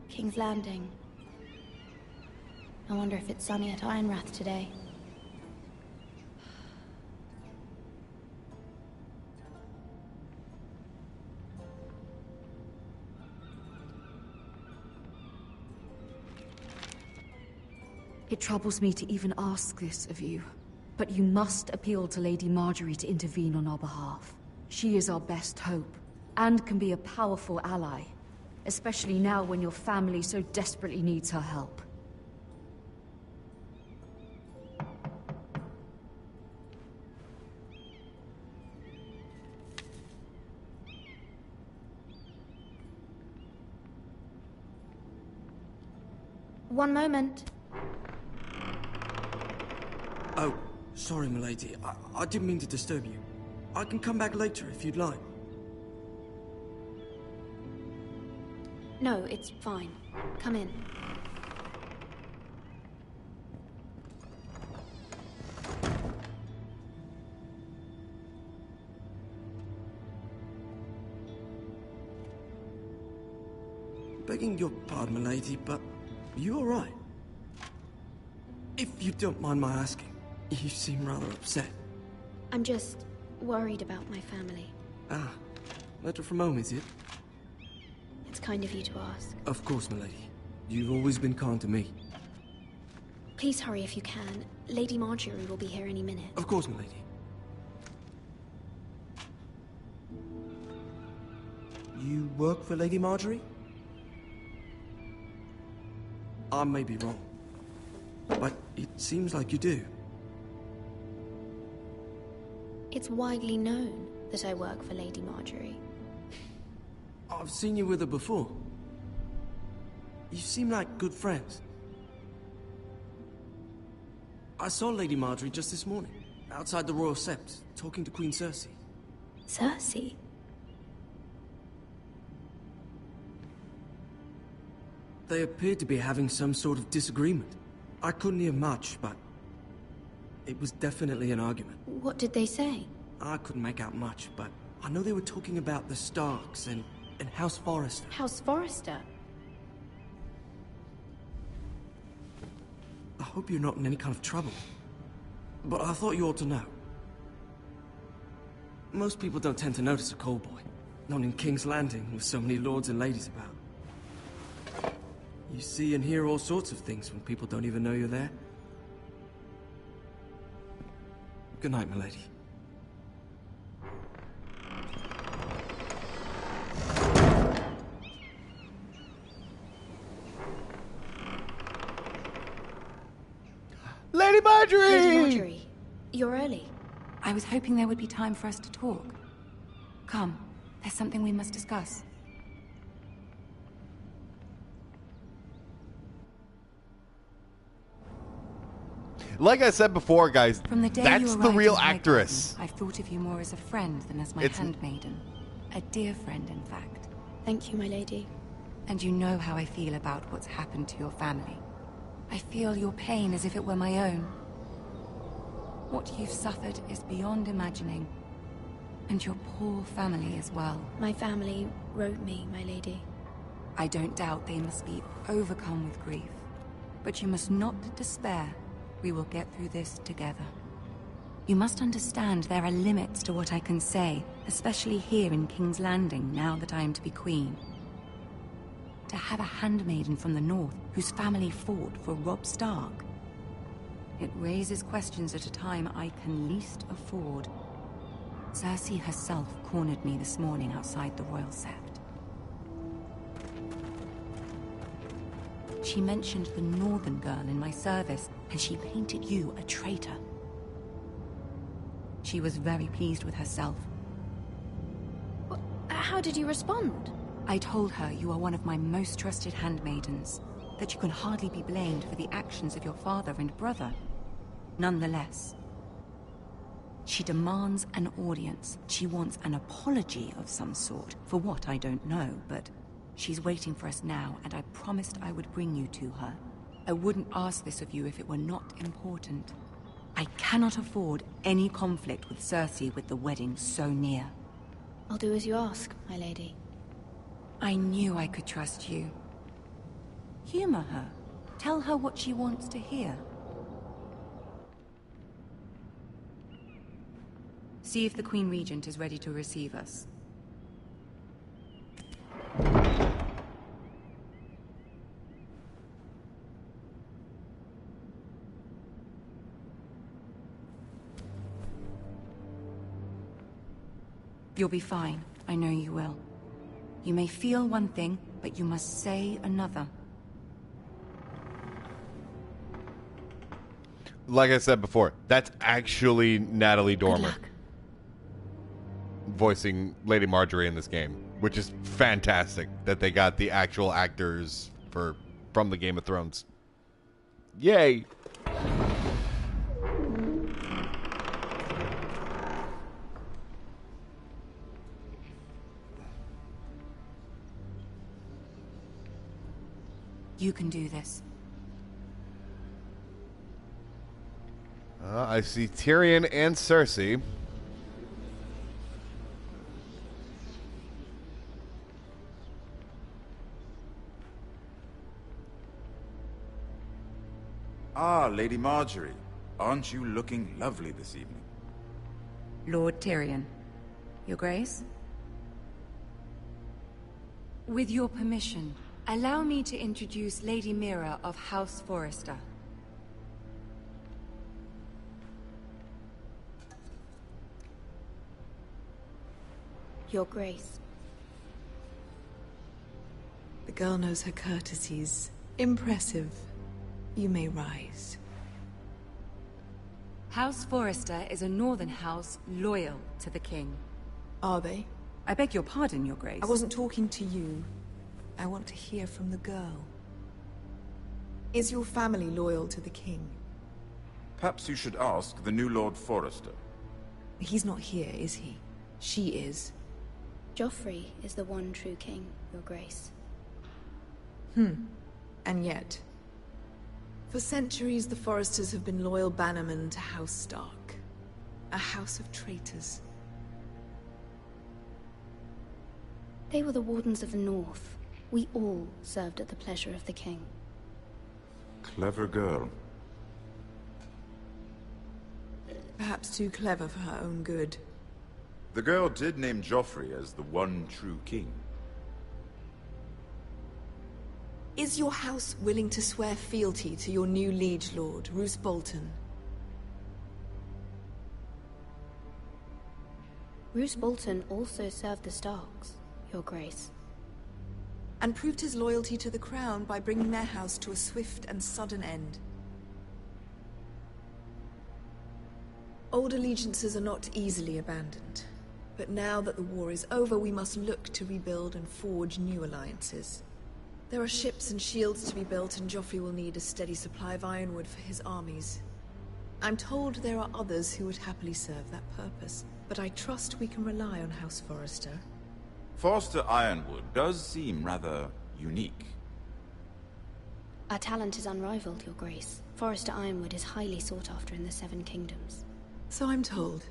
King's Landing. I wonder if it's sunny at Ironrath today. It troubles me to even ask this of you, but you must appeal to Lady Marjorie to intervene on our behalf. She is our best hope, and can be a powerful ally. Especially now when your family so desperately needs her help. One moment. Oh, sorry, milady. I didn't mean to disturb you. I can come back later if you'd like. No, it's fine. Come in. Begging your pardon, milady, but you all right? If you don't mind my asking, you seem rather upset. I'm just worried about my family. Ah, letter from home, is it? It's kind of you to ask. Of course, milady. You've always been kind to me. Please hurry if you can. Lady Marjorie will be here any minute. Of course, milady. You work for Lady Marjorie? I may be wrong, but it seems like you do. It's widely known that I work for Lady Marjorie. I've seen you with her before. You seem like good friends. I saw Lady Marjorie just this morning, outside the Royal Sept, talking to Queen Cersei. Cersei? They appeared to be having some sort of disagreement. I couldn't hear much, but it was definitely an argument. What did they say? I couldn't make out much, but I know they were talking about the Starks and House Forrester. House Forrester? I hope you're not in any kind of trouble, but I thought you ought to know. Most people don't tend to notice a call boy, not in King's Landing with so many lords and ladies about. You see and hear all sorts of things when people don't even know you're there. Good night, milady. Lady Marjorie! Lady Marjorie, you're early. I was hoping there would be time for us to talk. Come, there's something we must discuss. Like I said before, guys, From the day that's you the arrived real in High actress. Garden, I've thought of you more as a friend than as my handmaiden. A dear friend, in fact. Thank you, my lady. And you know how I feel about what's happened to your family. I feel your pain as if it were my own. What you've suffered is beyond imagining. And your poor family as well. My family wrote me, my lady. I don't doubt they must be overcome with grief. But you must not despair. We will get through this together. You must understand there are limits to what I can say, especially here in King's Landing, now that I am to be queen. to have a handmaiden from the north whose family fought for Robb Stark? It raises questions at a time I can least afford. Cersei herself cornered me this morning outside the Royal Sept. She mentioned the northern girl in my service, and she painted you a traitor. She was very pleased with herself. How did you respond? I told her you are one of my most trusted handmaidens, that you can hardly be blamed for the actions of your father and brother. Nonetheless, she demands an audience. She wants an apology of some sort, for what I don't know, but she's waiting for us now, and I promised I would bring you to her. I wouldn't ask this of you if it were not important. I cannot afford any conflict with Cersei with the wedding so near. I'll do as you ask, my lady. I knew I could trust you. Humor her. Tell her what she wants to hear. See if the Queen Regent is ready to receive us. You'll be fine. I know you will. You may feel one thing, but you must say another. Like I said before, that's actually Natalie Dormer voicing Lady Marjorie in this game, which is fantastic that they got the actual actors from the Game of Thrones. Yay! You can do this. I see Tyrion and Cersei. Ah, Lady Marjorie. Aren't you looking lovely this evening? Lord Tyrion. Your Grace? With your permission, allow me to introduce Lady Mira of House Forrester. Your Grace. The girl knows her courtesies. Impressive. You may rise. House Forrester is a northern house loyal to the king. Are they? I beg your pardon, Your Grace. I wasn't talking to you. I want to hear from the girl. Is your family loyal to the king? Perhaps you should ask the new Lord Forrester. He's not here, is he? She is. Joffrey is the one true king, Your Grace. And yet... For centuries, the Forresters have been loyal bannermen to House Stark. A house of traitors. They were the Wardens of the North. We all served at the pleasure of the king. Clever girl. Perhaps too clever for her own good. The girl did name Joffrey as the one true king. Is your house willing to swear fealty to your new liege lord, Roose Bolton? Roose Bolton also served the Starks, Your Grace. And proved his loyalty to the crown by bringing their house to a swift and sudden end. Old allegiances are not easily abandoned. But now that the war is over, we must look to rebuild and forge new alliances. There are ships and shields to be built, and Joffrey will need a steady supply of ironwood for his armies. I'm told there are others who would happily serve that purpose, but I trust we can rely on House Forrester. Forrester Ironwood does seem rather unique. Our talent is unrivaled, Your Grace. Forrester Ironwood is highly sought after in the Seven Kingdoms. So I'm told.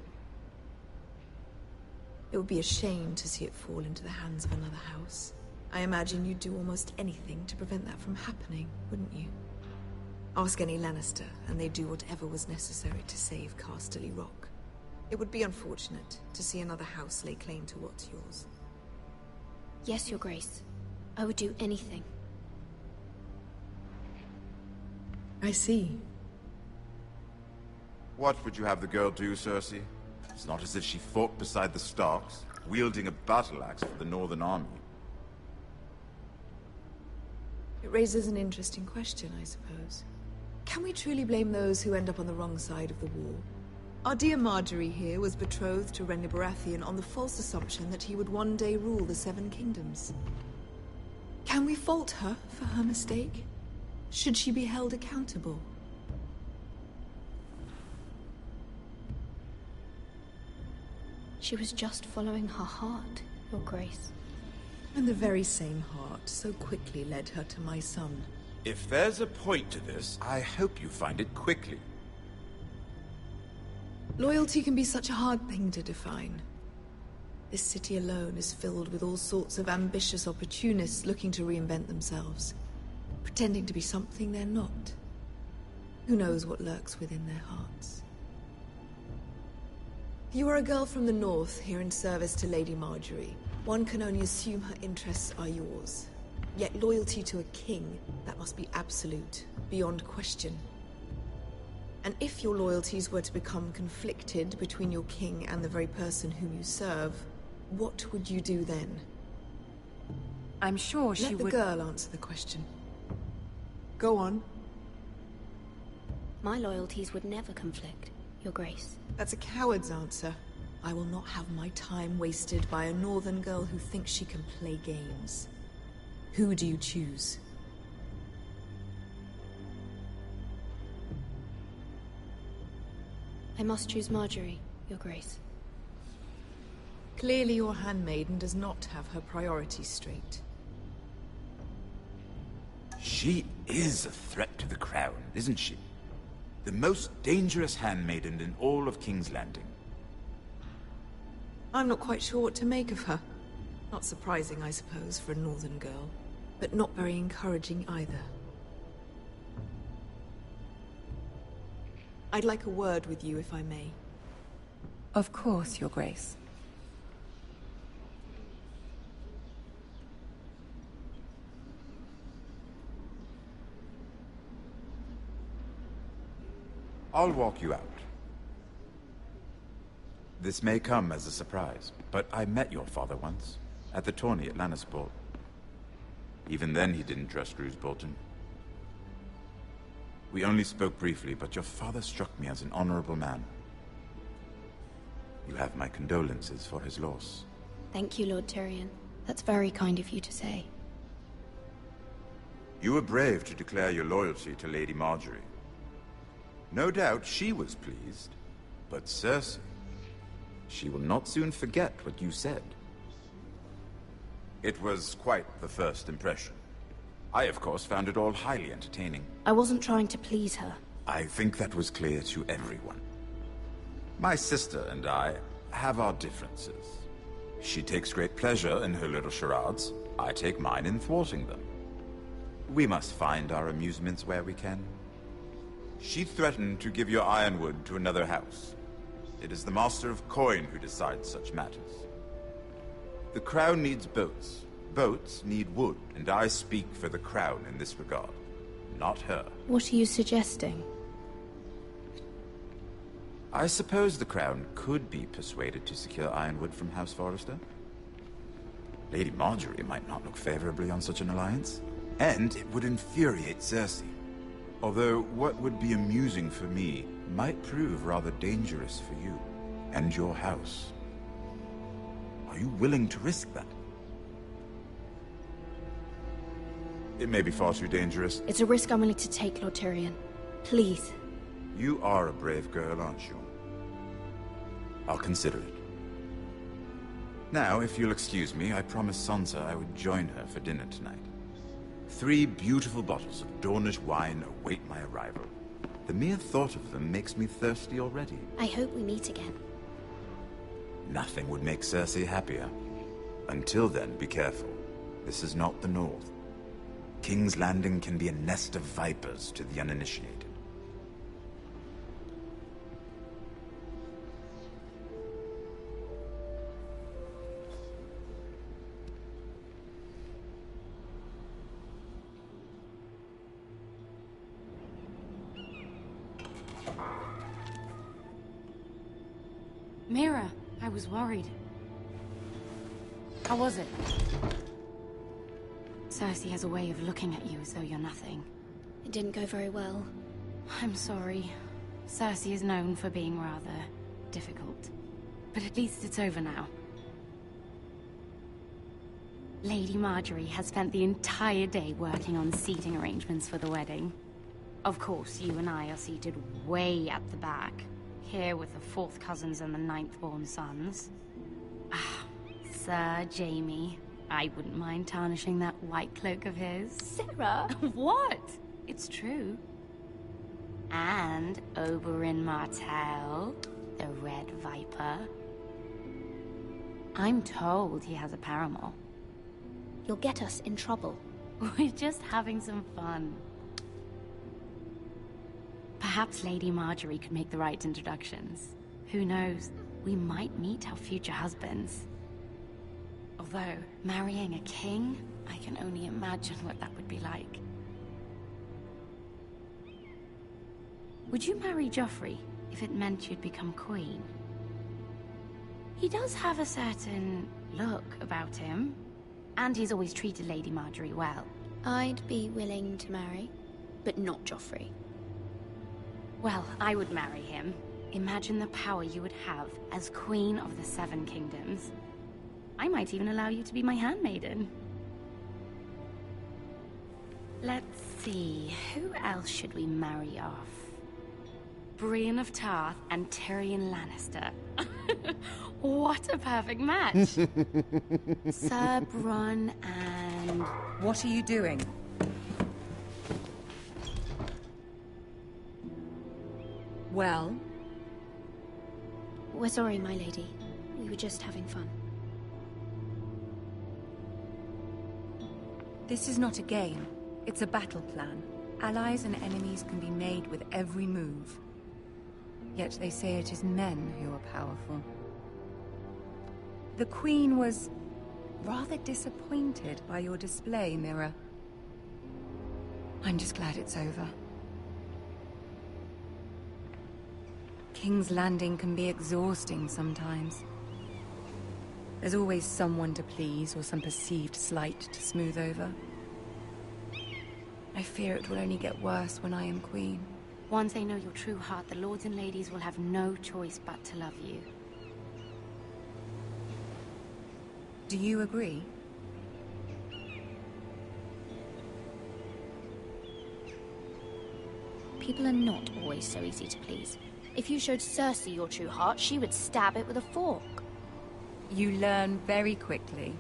It would be a shame to see it fall into the hands of another house. I imagine you'd do almost anything to prevent that from happening, wouldn't you? Ask any Lannister, and they'd do whatever was necessary to save Casterly Rock. It would be unfortunate to see another house lay claim to what's yours. Yes, Your Grace. I would do anything. I see. What would you have the girl do, Cersei? It's not as if she fought beside the Starks, wielding a battle axe for the Northern Army. It raises an interesting question, I suppose. Can we truly blame those who end up on the wrong side of the war? Our dear Marjorie here was betrothed to Renly Baratheon on the false assumption that he would one day rule the Seven Kingdoms. Can we fault her for her mistake? Should she be held accountable? She was just following her heart, Your Grace. And the very same heart so quickly led her to my son. If there's a point to this, I hope you find it quickly. Loyalty can be such a hard thing to define. This city alone is filled with all sorts of ambitious opportunists looking to reinvent themselves, pretending to be something they're not. Who knows what lurks within their hearts? You are a girl from the north, here in service to Lady Marjorie. One can only assume her interests are yours. Yet loyalty to a king, that must be absolute, beyond question. And if your loyalties were to become conflicted between your king and the very person whom you serve, what would you do then? I'm sure she would... Let the girl answer the question. Go on. My loyalties would never conflict, Your Grace. That's a coward's answer. I will not have my time wasted by a northern girl who thinks she can play games. Who do you choose? I must choose Marjorie, Your Grace. Clearly your handmaiden does not have her priorities straight. She is a threat to the crown, isn't she? The most dangerous handmaiden in all of King's Landing. I'm not quite sure what to make of her. Not surprising, I suppose, for a northern girl, but not very encouraging either. I'd like a word with you, if I may. Of course, Your Grace. I'll walk you out. This may come as a surprise, but I met your father once, at the tourney at Lannisport. Even then he didn't trust Roose Bolton. We only spoke briefly, but your father struck me as an honorable man. You have my condolences for his loss. Thank you, Lord Tyrion. That's very kind of you to say. You were brave to declare your loyalty to Lady Marjorie. No doubt she was pleased, but Cersei, she will not soon forget what you said. It was quite the first impression. I, of course, found it all highly entertaining. I wasn't trying to please her. I think that was clear to everyone. My sister and I have our differences. She takes great pleasure in her little charades. I take mine in thwarting them. We must find our amusements where we can. She threatened to give your ironwood to another house. It is the Master of Coin who decides such matters. The Crown needs boats. Boats need wood, and I speak for the Crown in this regard, not her. What are you suggesting? I suppose the Crown could be persuaded to secure ironwood from House Forrester. Lady Marjorie might not look favorably on such an alliance, and it would infuriate Cersei. Although what would be amusing for me might prove rather dangerous for you and your house. Are you willing to risk that? It may be far too dangerous. It's a risk I'm willing to take, Lord Tyrion. Please. You are a brave girl, aren't you? I'll consider it. Now, if you'll excuse me, I promised Sansa I would join her for dinner tonight. 3 beautiful bottles of Dornish wine await my arrival. The mere thought of them makes me thirsty already. I hope we meet again. Nothing would make Cersei happier. Until then, be careful. This is not the North. King's Landing can be a nest of vipers to the uninitiated. Mira, I was worried. How was it? Cersei has a way of looking at you as though you're nothing. It didn't go very well. I'm sorry. Cersei is known for being rather difficult. But at least it's over now. Lady Marjorie has spent the entire day working on seating arrangements for the wedding. Of course, you and I are seated way at the back, here with the 4th cousins and the 9th-born sons. Ah, Sir Jaime. I wouldn't mind tarnishing that white cloak of his. Sarah! What? It's true. And Oberyn Martell, the Red Viper. I'm told he has a paramour. You'll get us in trouble. We're just having some fun. Perhaps Lady Marjorie could make the right introductions. Who knows? We might meet our future husbands. Although, marrying a king, I can only imagine what that would be like. Would you marry Joffrey if it meant you'd become queen? He does have a certain look about him, and he's always treated Lady Marjorie well. I'd be willing to marry, but not Joffrey. Well, I would marry him. Imagine the power you would have as Queen of the 7 Kingdoms. I might even allow you to be my handmaiden. Let's see, who else should we marry off? Brienne of Tarth and Tyrion Lannister. What a perfect match! Sir Bronn and... What are you doing? Well? We're sorry, my lady. We were just having fun. This is not a game. It's a battle plan. Allies and enemies can be made with every move. Yet they say it is men who are powerful. The Queen was rather disappointed by your display, Mira. I'm just glad it's over. King's Landing can be exhausting sometimes. There's always someone to please or some perceived slight to smooth over. I fear it will only get worse when I am queen. Once they know your true heart, the lords and ladies will have no choice but to love you. Do you agree? People are not always so easy to please. If you showed Cersei your true heart, she would stab it with a fork. You learn very quickly.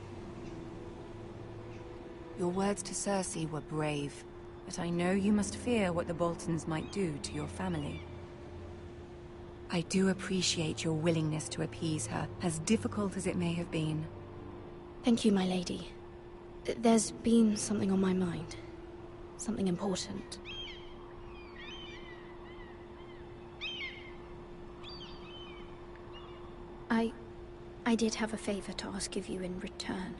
Your words to Cersei were brave, but I know you must fear what the Boltons might do to your family. I do appreciate your willingness to appease her, as difficult as it may have been. Thank you, my lady. There's been something on my mind. Something important. I did have a favor to ask of you in return.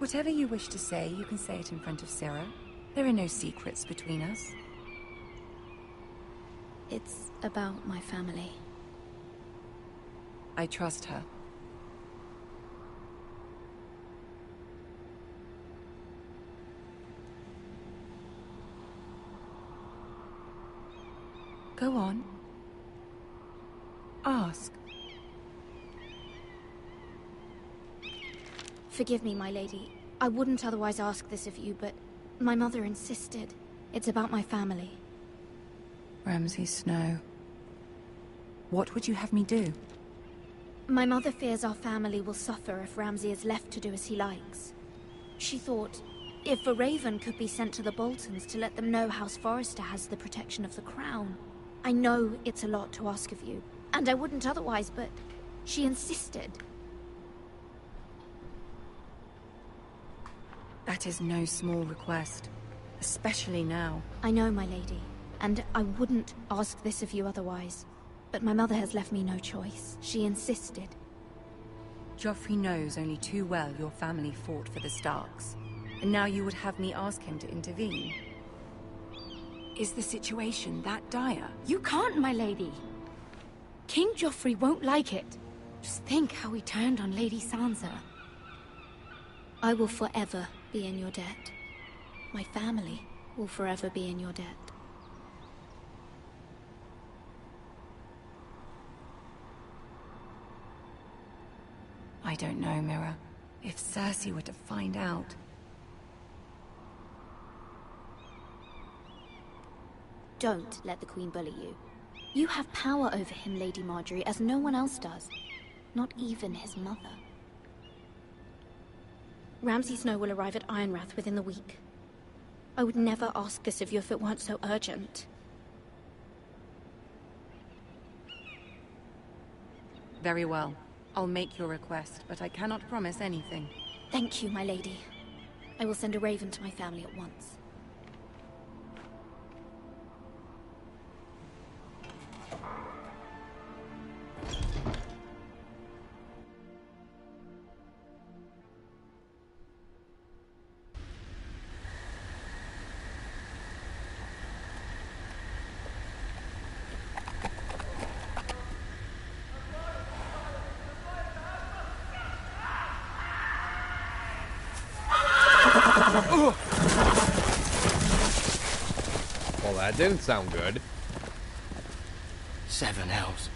Whatever you wish to say, you can say it in front of Sarah. There are no secrets between us. It's about my family. I trust her. Go on. Ask. Forgive me, my lady. I wouldn't otherwise ask this of you, but my mother insisted. It's about my family. Ramsey Snow. What would you have me do? My mother fears our family will suffer if Ramsey is left to do as he likes. She thought, if a raven could be sent to the Boltons to let them know House Forrester has the protection of the crown. I know it's a lot to ask of you, and I wouldn't otherwise, but she insisted. That is no small request, especially now. I know, my lady, and I wouldn't ask this of you otherwise. But my mother has left me no choice. She insisted. Joffrey knows only too well your family fought for the Starks, and now you would have me ask him to intervene. Is the situation that dire? You can't, my lady. King Joffrey won't like it. Just think how he turned on Lady Sansa. I will forever be in your debt. My family will forever be in your debt. I don't know, Mira. If Cersei were to find out... Don't let the Queen bully you. You have power over him, Lady Marjorie, as no one else does. Not even his mother. Ramsey Snow will arrive at Ironrath within the week. I would never ask this of you if it weren't so urgent. Very well. I'll make your request, but I cannot promise anything. Thank you, my lady. I will send a raven to my family at once. Well, that didn't sound good. 7 hells.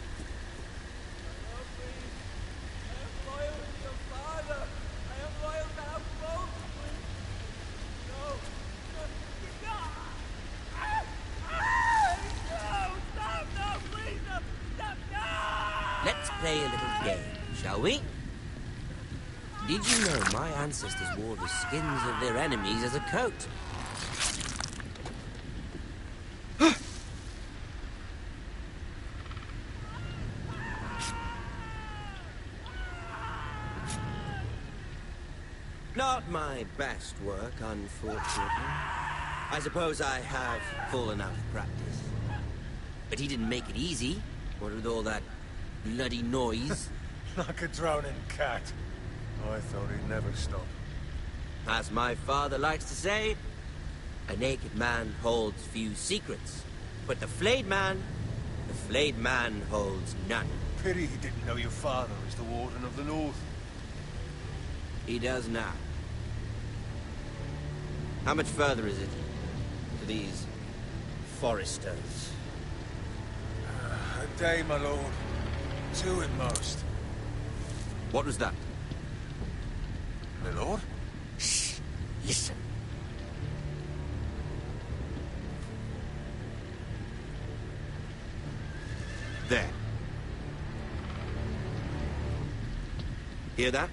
Let's play a little game, shall we? Did you know my ancestors wore the skins of their enemies as a coat? Not my best work, unfortunately. I suppose I have fallen out of practice. But he didn't make it easy, what with all that bloody noise. Like a drowning cat. I thought he'd never stop. As my father likes to say, a naked man holds few secrets. But the flayed man holds none. Pity he didn't know your father is the Warden of the North. He does now. How much further is it to these Forresters? A day, my lord. 2 at most. What was that? My lord? Shh! Listen. There. Hear that?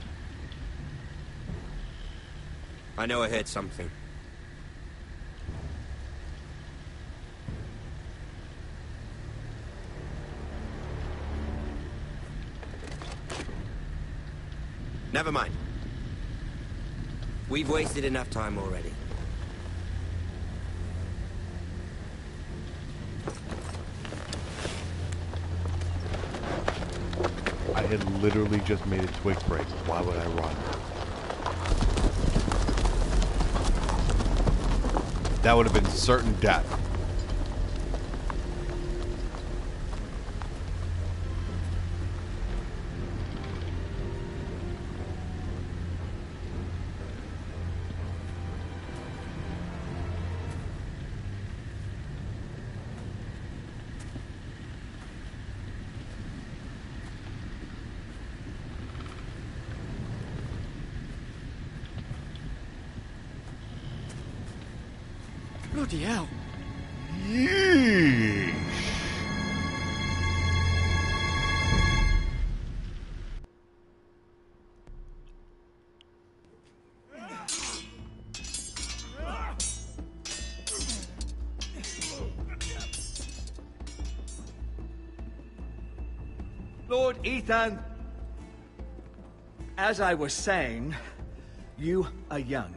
I know I heard something. Never mind. We've wasted enough time already. I had literally just made a twig break. Why would I run? That would have been certain death. Bloody hell. Yeesh. Lord Ethan, as I was saying, you are young.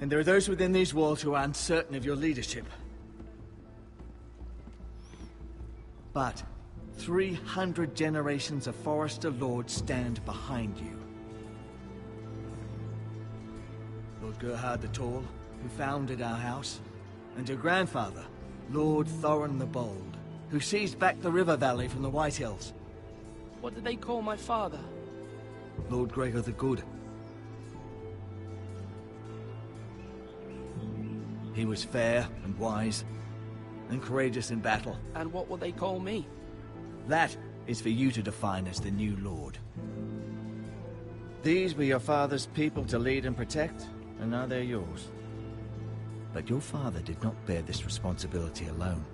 And there are those within these walls who are uncertain of your leadership. But 300 generations of Forrester lords stand behind you. Lord Gerhard the Tall, who founded our house, and your grandfather, Lord Thorin the Bold, who seized back the river valley from the White Hills. What did they call my father? Lord Gregor the Good. He was fair and wise, and courageous in battle. And what will they call me? That is for you to define as the new lord. These were your father's people to lead and protect, and now they're yours. But your father did not bear this responsibility alone.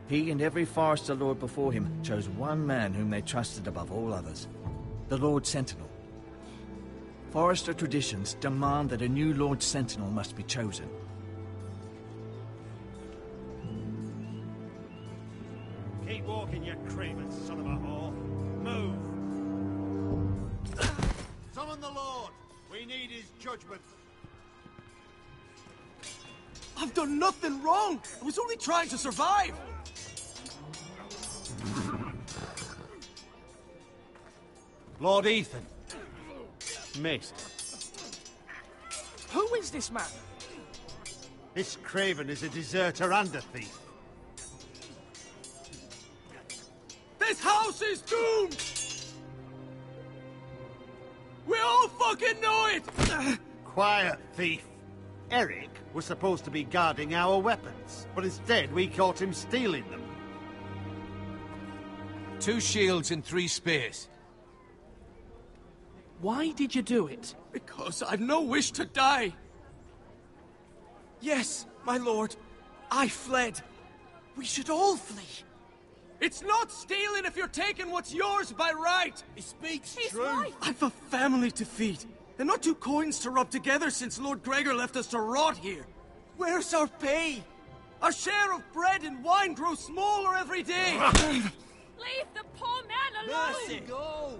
He and every Forrester lord before him chose one man whom they trusted above all others, the Lord Sentinel. Forrester traditions demand that a new Lord Sentinel must be chosen. Keep walking, you craven son of a whore. Move! Summon the Lord! We need his judgment. I've done nothing wrong! I was only trying to survive! Lord Ethan. Missed. Who is this man? This craven is a deserter and a thief. This house is doomed! We all fucking know it! Quiet, thief. Eric was supposed to be guarding our weapons, but instead we caught him stealing them. 2 shields and 3 spears. Why did you do it? Because I've no wish to die. Yes, my lord. I fled. We should all flee. It's not stealing if you're taking what's yours by right. He speaks He's true. right. I've a family to feed, and not 2 coins to rub together since Lord Gregor left us to rot here. Where's our pay? Our share of bread and wine grows smaller every day. Leave the poor man alone! Mercy, go!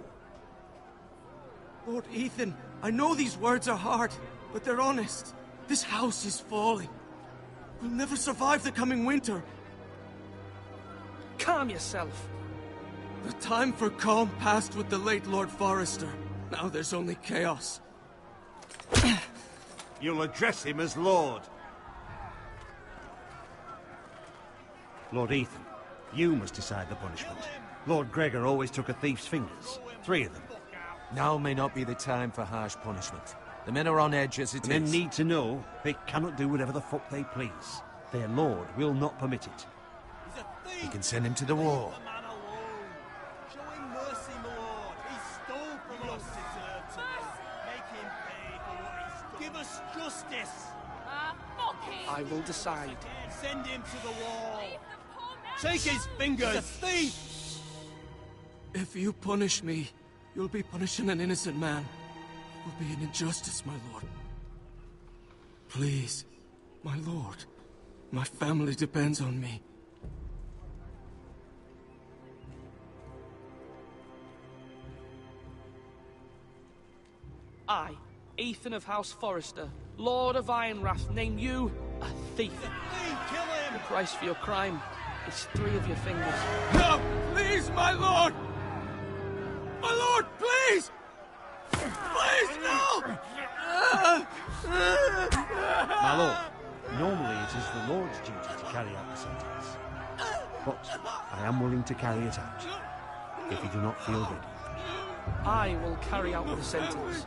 Lord Ethan, I know these words are hard, but they're honest. This house is falling. We'll never survive the coming winter. Calm yourself. The time for calm passed with the late Lord Forrester. Now there's only chaos. You'll address him as Lord. Lord Ethan, you must decide the punishment. Lord Gregor always took a thief's fingers. 3 of them. Now may not be the time for harsh punishment. The men are on edge as it is. Men need to know they cannot do whatever the fuck they please. Their lord will not permit it. You can send him to the wall. Show him mercy, my lord. He stole from us. Make him pay for what he stole. Give us justice. Fuck him! I will decide. Send him to the wall. Take his fingers. He's a thief. If you punish me, you'll be punishing an innocent man. It will be an injustice, my lord. Please, my lord. My family depends on me. I, Ethan of House Forrester, Lord of Ironrath, name you a thief. Kill him. The price for your crime is 3 of your fingers. No! Please, my lord! My lord, please! Please, no! My lord, normally it is the Lord's duty to carry out the sentence. But I am willing to carry it out, if you do not feel ready. I will carry out the sentence.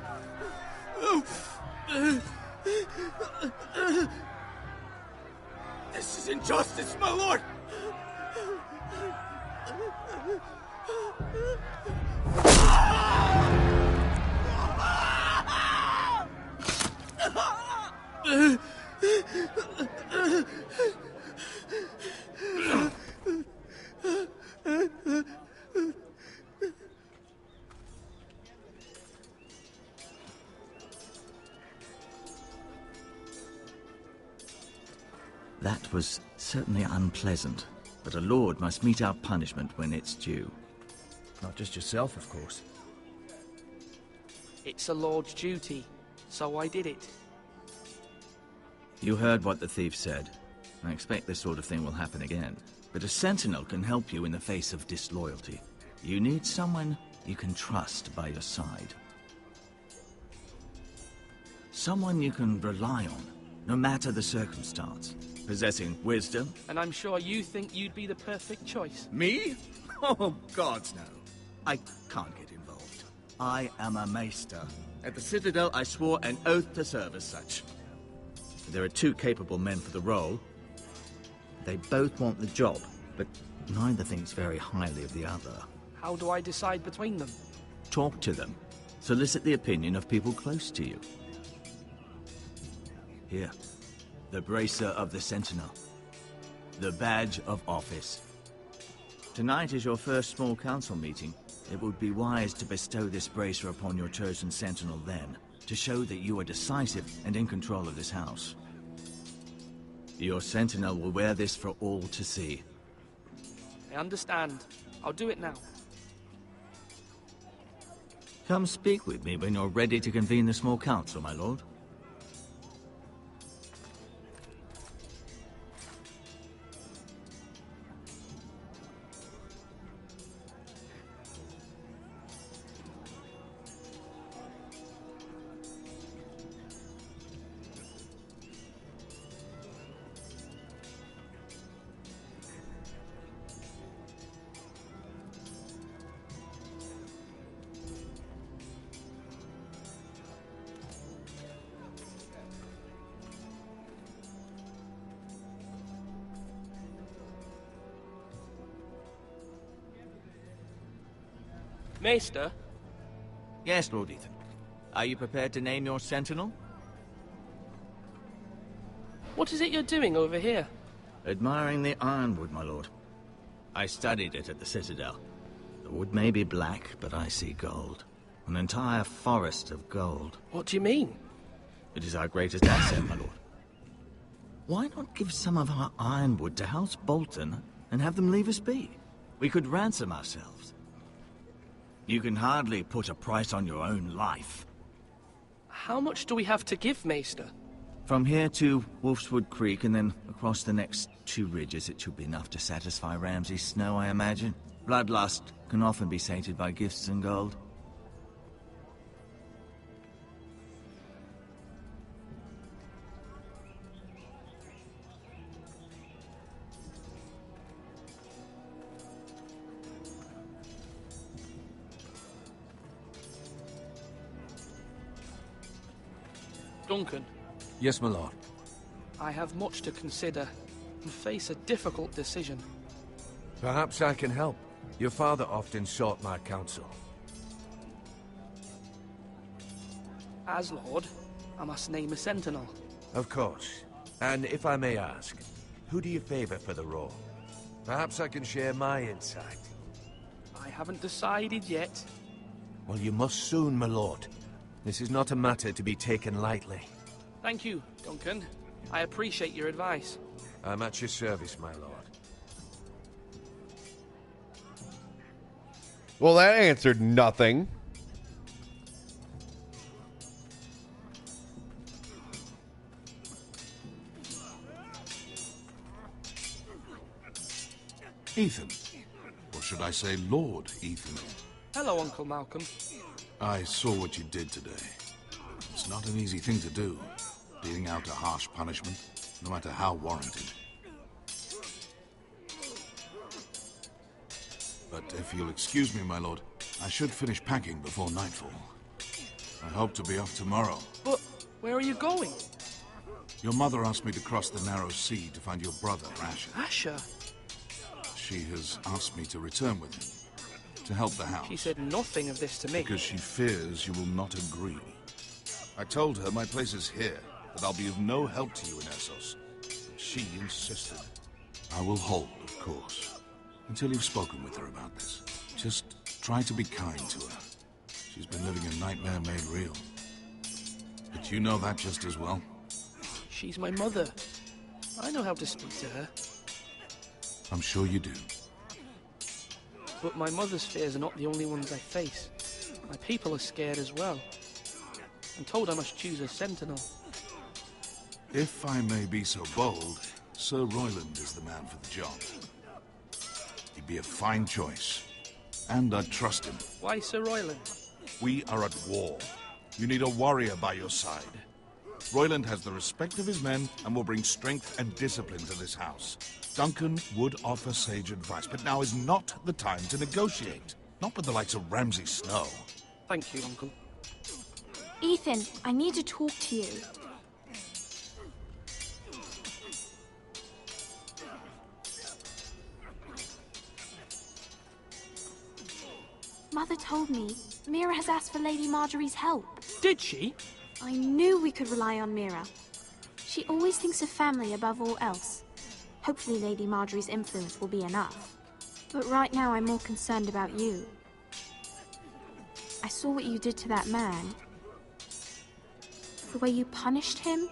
This is injustice, my lord! That was certainly unpleasant, but a lord must mete out punishment when it's due. Not just yourself, of course. It's a lord's duty, so I did it. You heard what the thief said. I expect this sort of thing will happen again. But a sentinel can help you in the face of disloyalty. You need someone you can trust by your side. Someone you can rely on, no matter the circumstance. possessing wisdom. And I'm sure you think you'd be the perfect choice. Me? Oh, gods no. I can't get involved. I am a maester. At the Citadel, I swore an oath to serve as such. There are 2 capable men for the role. They both want the job, but neither thinks very highly of the other. How do I decide between them? Talk to them. Solicit the opinion of people close to you. Here. The Bracer of the Sentinel. The Badge of Office. Tonight is your first small council meeting. It would be wise to bestow this bracer upon your chosen sentinel then, to show that you are decisive and in control of this house. Your sentinel will wear this for all to see. I understand. I'll do it now. Come speak with me when you're ready to convene the small council, my lord. Maester? Yes, Lord Ethan. Are you prepared to name your sentinel? What is it you're doing over here? Admiring the ironwood, my lord. I studied it at the Citadel. The wood may be black, but I see gold. An entire forest of gold. What do you mean? It is our greatest asset, my lord. Why not give some of our ironwood to House Bolton and have them leave us be? We could ransom ourselves. You can hardly put a price on your own life. How much do we have to give, Maester? From here to Wolfswood Creek and then across the next 2 ridges, it should be enough to satisfy Ramsey Snow, I imagine. Bloodlust can often be sated by gifts and gold. Duncan. Yes, my lord. I have much to consider and face a difficult decision. Perhaps I can help. Your father often sought my counsel. As Lord, I must name a sentinel. Of course. And if I may ask, who do you favor for the role? Perhaps I can share my insight. I haven't decided yet. Well, you must soon, my lord. This is not a matter to be taken lightly. Thank you, Duncan. I appreciate your advice. I'm at your service, my lord. Well, that answered nothing. Ethan. Or should I say Lord Ethan? Hello, Uncle Malcolm. I saw what you did today. It's not an easy thing to do, dealing out a harsh punishment, no matter how warranted. But if you'll excuse me, my lord, I should finish packing before nightfall. I hope to be off tomorrow. But where are you going? Your mother asked me to cross the narrow sea to find your brother, Asher. Asher? She has asked me to return with him, to help the house. She said nothing of this to me. Because she fears you will not agree. I told her my place is here, that I'll be of no help to you in Essos. But she insisted. I will hold, of course, until you've spoken with her about this. Just try to be kind to her. She's been living a nightmare made real. But you know that just as well. She's my mother. I know how to speak to her. I'm sure you do. But my mother's fears are not the only ones I face. My people are scared as well. I'm told I must choose a sentinel. If I may be so bold, Sir Royland is the man for the job. He'd be a fine choice. And I'd trust him. Why Sir Royland? We are at war. You need a warrior by your side. Royland has the respect of his men and will bring strength and discipline to this house. Duncan would offer sage advice, but now is not the time to negotiate. Not with the likes of Ramsey Snow. Thank you, Uncle. Ethan, I need to talk to you. Mother told me Mira has asked for Lady Marjorie's help. Did she? I knew we could rely on Mira. She always thinks of family above all else. Hopefully Lady Marjorie's influence will be enough. But right now I'm more concerned about you. I saw what you did to that man. The way you punished him.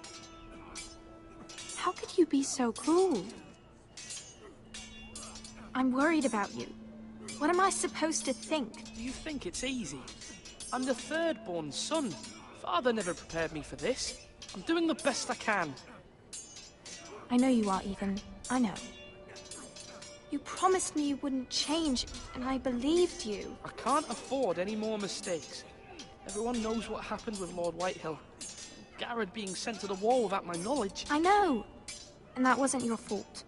How could you be so cruel? I'm worried about you. What am I supposed to think? Do you think it's easy? I'm the third-born son. Father never prepared me for this. I'm doing the best I can. I know you are, Ethan. I know. You promised me you wouldn't change, and I believed you. I can't afford any more mistakes. Everyone knows what happened with Lord Whitehill. Garrett being sent to the wall without my knowledge. I know. And that wasn't your fault.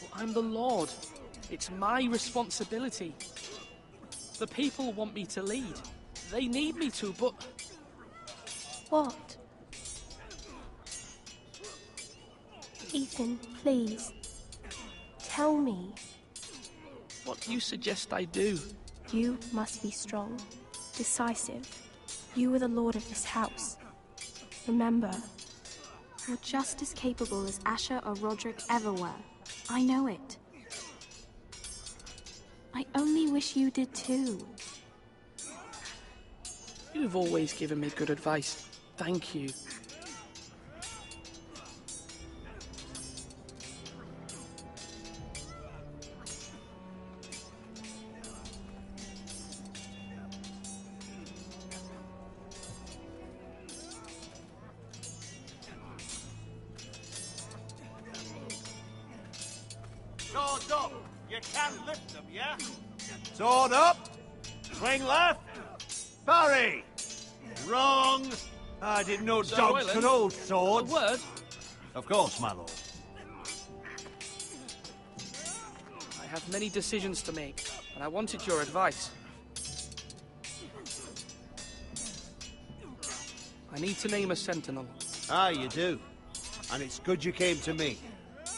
Well, I'm the Lord. It's my responsibility. The people want me to lead. They need me to, but... What? Ethan, please. Tell me. What do you suggest I do? You must be strong, decisive. You are the lord of this house. Remember, you're just as capable as Asher or Roderick ever were. I know it. I only wish you did too. You've always given me good advice. Thank you. Swords up! You can lift them, yeah? Sword up! Swing left! Parry! Wrong! I didn't know Sir dogs Royland, could hold swords. A word? Of course, my lord. I have many decisions to make, and I wanted your advice. I need to name a sentinel. Ah, you do. And it's good you came to me.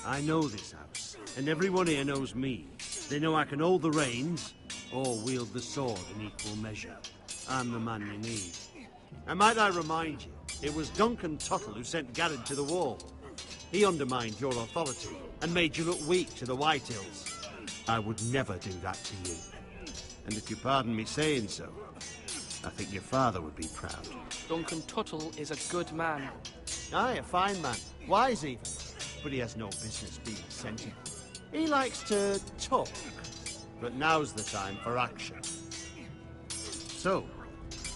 I know this house, and everyone here knows me. They know I can hold the reins, or wield the sword in equal measure. I'm the man you need. And might I remind you, it was Duncan Tuttle who sent Garrett to the wall. He undermined your authority, and made you look weak to the Whitehills. I would never do that to you. And if you pardon me saying so, I think your father would be proud. Duncan Tuttle is a good man. Aye, a fine man. Wise even. But he has no business being sent here. He likes to talk. But now's the time for action. So,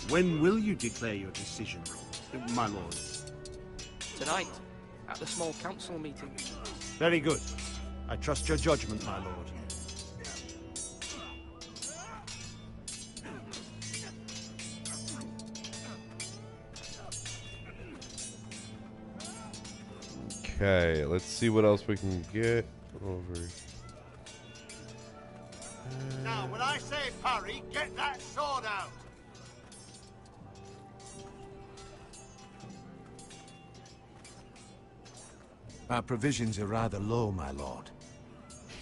when will you declare your decision, my lord? Tonight, at the small council meeting. Very good. I trust your judgment, my lord. Okay, let's see what else we can get over. Now, when I say parry, get that sword out! Our provisions are rather low, my lord.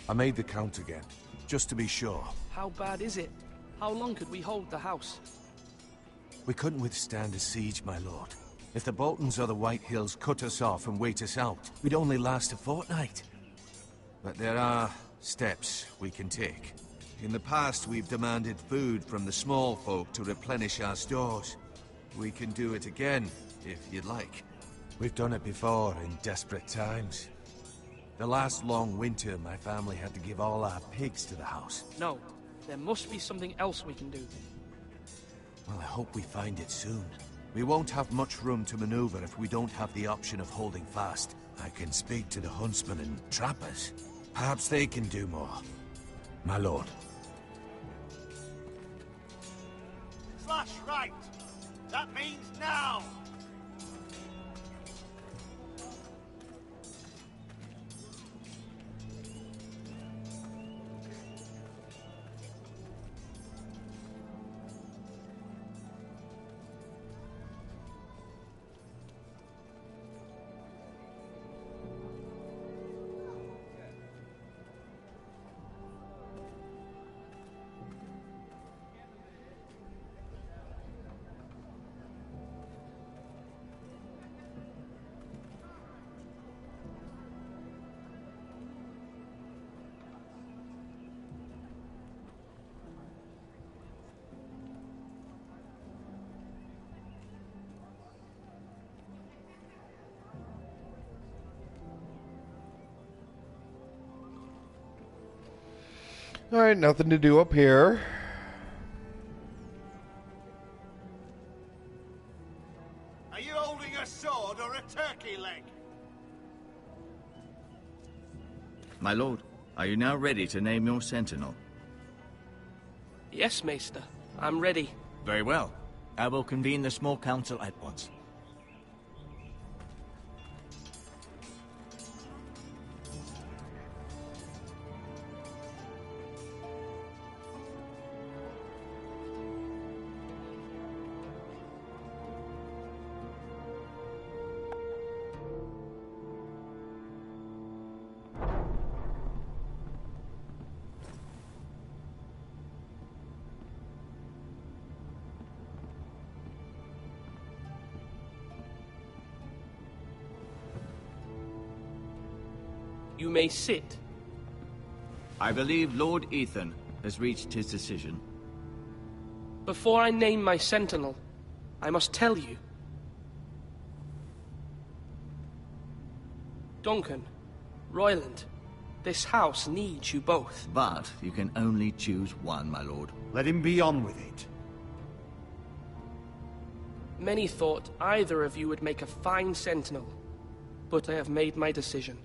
I made the count again, just to be sure. How bad is it? How long could we hold the house? We couldn't withstand a siege, my lord. If the Boltons or the Whitehills cut us off and wait us out, we'd only last a fortnight. But there are steps we can take. In the past, we've demanded food from the small folk to replenish our stores. We can do it again, if you'd like. We've done it before in desperate times. The last long winter, my family had to give all our pigs to the house. No, there must be something else we can do. Well, I hope we find it soon. We won't have much room to maneuver if we don't have the option of holding fast. I can speak to the huntsmen and trappers. Perhaps they can do more. My lord. Slash right! That means now! Alright, nothing to do up here. Are you holding a sword or a turkey leg? My lord, are you now ready to name your sentinel? Yes, Maester. I'm ready. Very well. I will convene the small council at once. You may sit. I believe Lord Ethan has reached his decision. Before I name my sentinel, I must tell you. Duncan, Royland, this house needs you both. But you can only choose one, my lord. Let him be on with it. Many thought either of you would make a fine sentinel, but I have made my decision.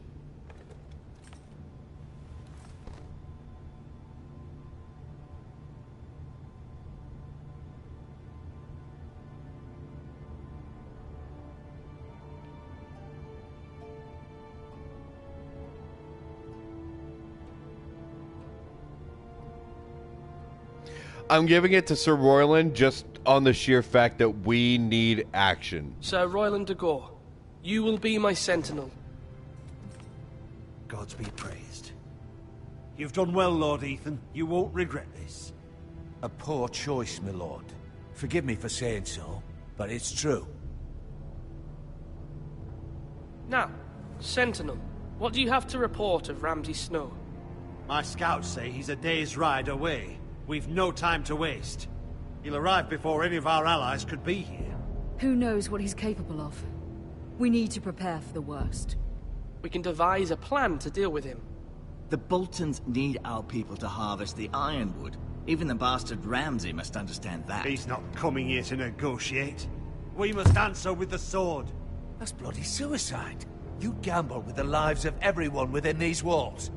I'm giving it to Sir Royland just on the sheer fact that we need action. Sir Royland de Gore, you will be my sentinel. Gods be praised. You've done well, Lord Ethan. You won't regret this. A poor choice, my lord. Forgive me for saying so, but it's true. Now, sentinel, what do you have to report of Ramsey Snow? My scouts say he's a day's ride away. We've no time to waste. He'll arrive before any of our allies could be here. Who knows what he's capable of? We need to prepare for the worst. We can devise a plan to deal with him. The Boltons need our people to harvest the ironwood. Even the bastard Ramsey must understand that. He's not coming here to negotiate. We must answer with the sword. That's bloody suicide. You gamble with the lives of everyone within these walls.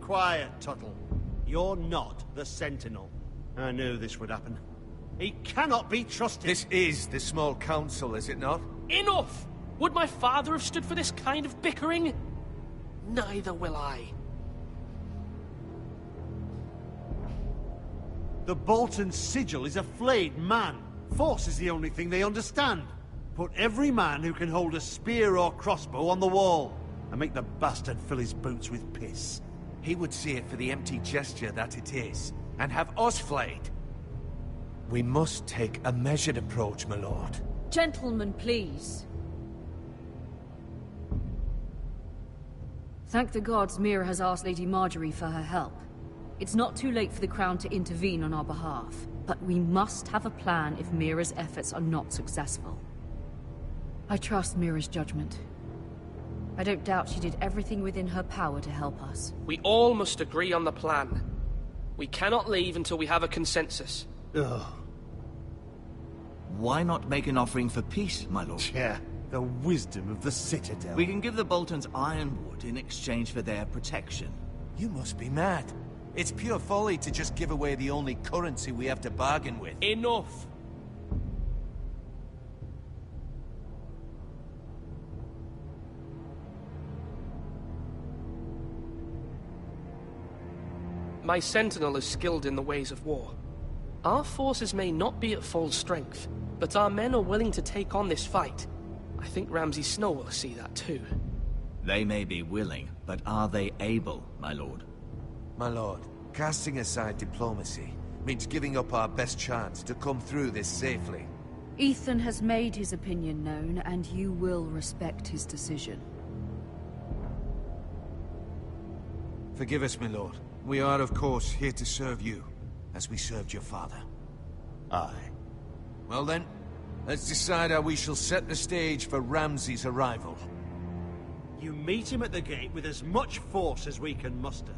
Quiet, Tuttle. You're not the Sentinel. I knew this would happen. He cannot be trusted. This is the small council, is it not? Enough! Would my father have stood for this kind of bickering? Neither will I. The Bolton sigil is a flayed man. Force is the only thing they understand. Put every man who can hold a spear or crossbow on the wall, and make the bastard fill his boots with piss. He would see it for the empty gesture that it is, and have us flayed. We must take a measured approach, my lord. Gentlemen, please. Thank the gods Mira has asked Lady Marjorie for her help. It's not too late for the Crown to intervene on our behalf, but we must have a plan if Mira's efforts are not successful. I trust Mira's judgment. I don't doubt she did everything within her power to help us. We all must agree on the plan. We cannot leave until we have a consensus. Ugh. Why not make an offering for peace, my lord? Yeah, the wisdom of the Citadel. We can give the Boltons ironwood in exchange for their protection. You must be mad. It's pure folly to just give away the only currency we have to bargain with. Enough! My sentinel is skilled in the ways of war. Our forces may not be at full strength, but our men are willing to take on this fight. I think Ramsey Snow will see that too. They may be willing, but are they able, my lord? My lord, casting aside diplomacy means giving up our best chance to come through this safely. Ethan has made his opinion known, and you will respect his decision. Forgive us, my lord. We are, of course, here to serve you, as we served your father. Aye. Well then, let's decide how we shall set the stage for Ramsey's arrival. You meet him at the gate with as much force as we can muster.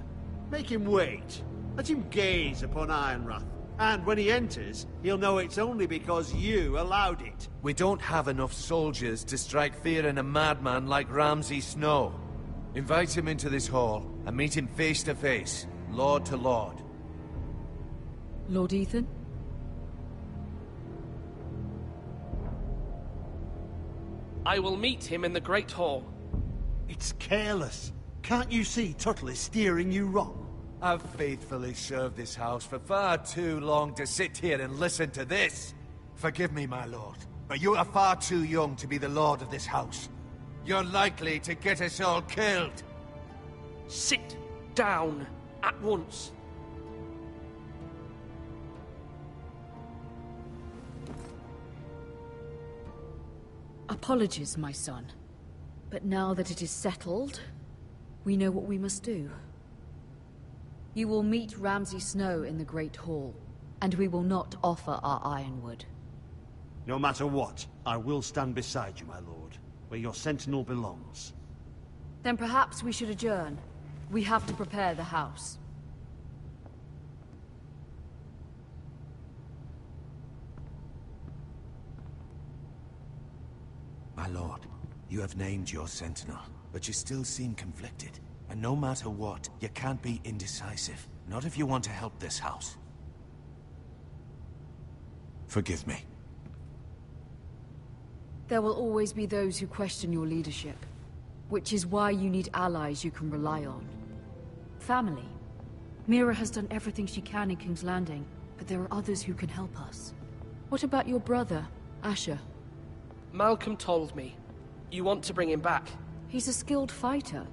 Make him wait. Let him gaze upon Ironrath. And when he enters, he'll know it's only because you allowed it. We don't have enough soldiers to strike fear in a madman like Ramsey Snow. Invite him into this hall and meet him face to face, lord to lord. Lord Ethan? I will meet him in the Great Hall. It's careless. Can't you see Tuttle is steering you wrong? I've faithfully served this house for far too long to sit here and listen to this. Forgive me, my lord, but you are far too young to be the lord of this house. You're likely to get us all killed. Sit down at once. Apologies, my son. But now that it is settled, we know what we must do. You will meet Ramsey Snow in the Great Hall, and we will not offer our ironwood. No matter what, I will stand beside you, my lord, where your sentinel belongs. Then perhaps we should adjourn. We have to prepare the house. My lord, you have named your sentinel, but you still seem conflicted. And no matter what, you can't be indecisive. Not if you want to help this house. Forgive me. There will always be those who question your leadership, which is why you need allies you can rely on. Family. Mira has done everything she can in King's Landing, but there are others who can help us. What about your brother, Asher? Malcolm told me. You want to bring him back? He's a skilled fighter.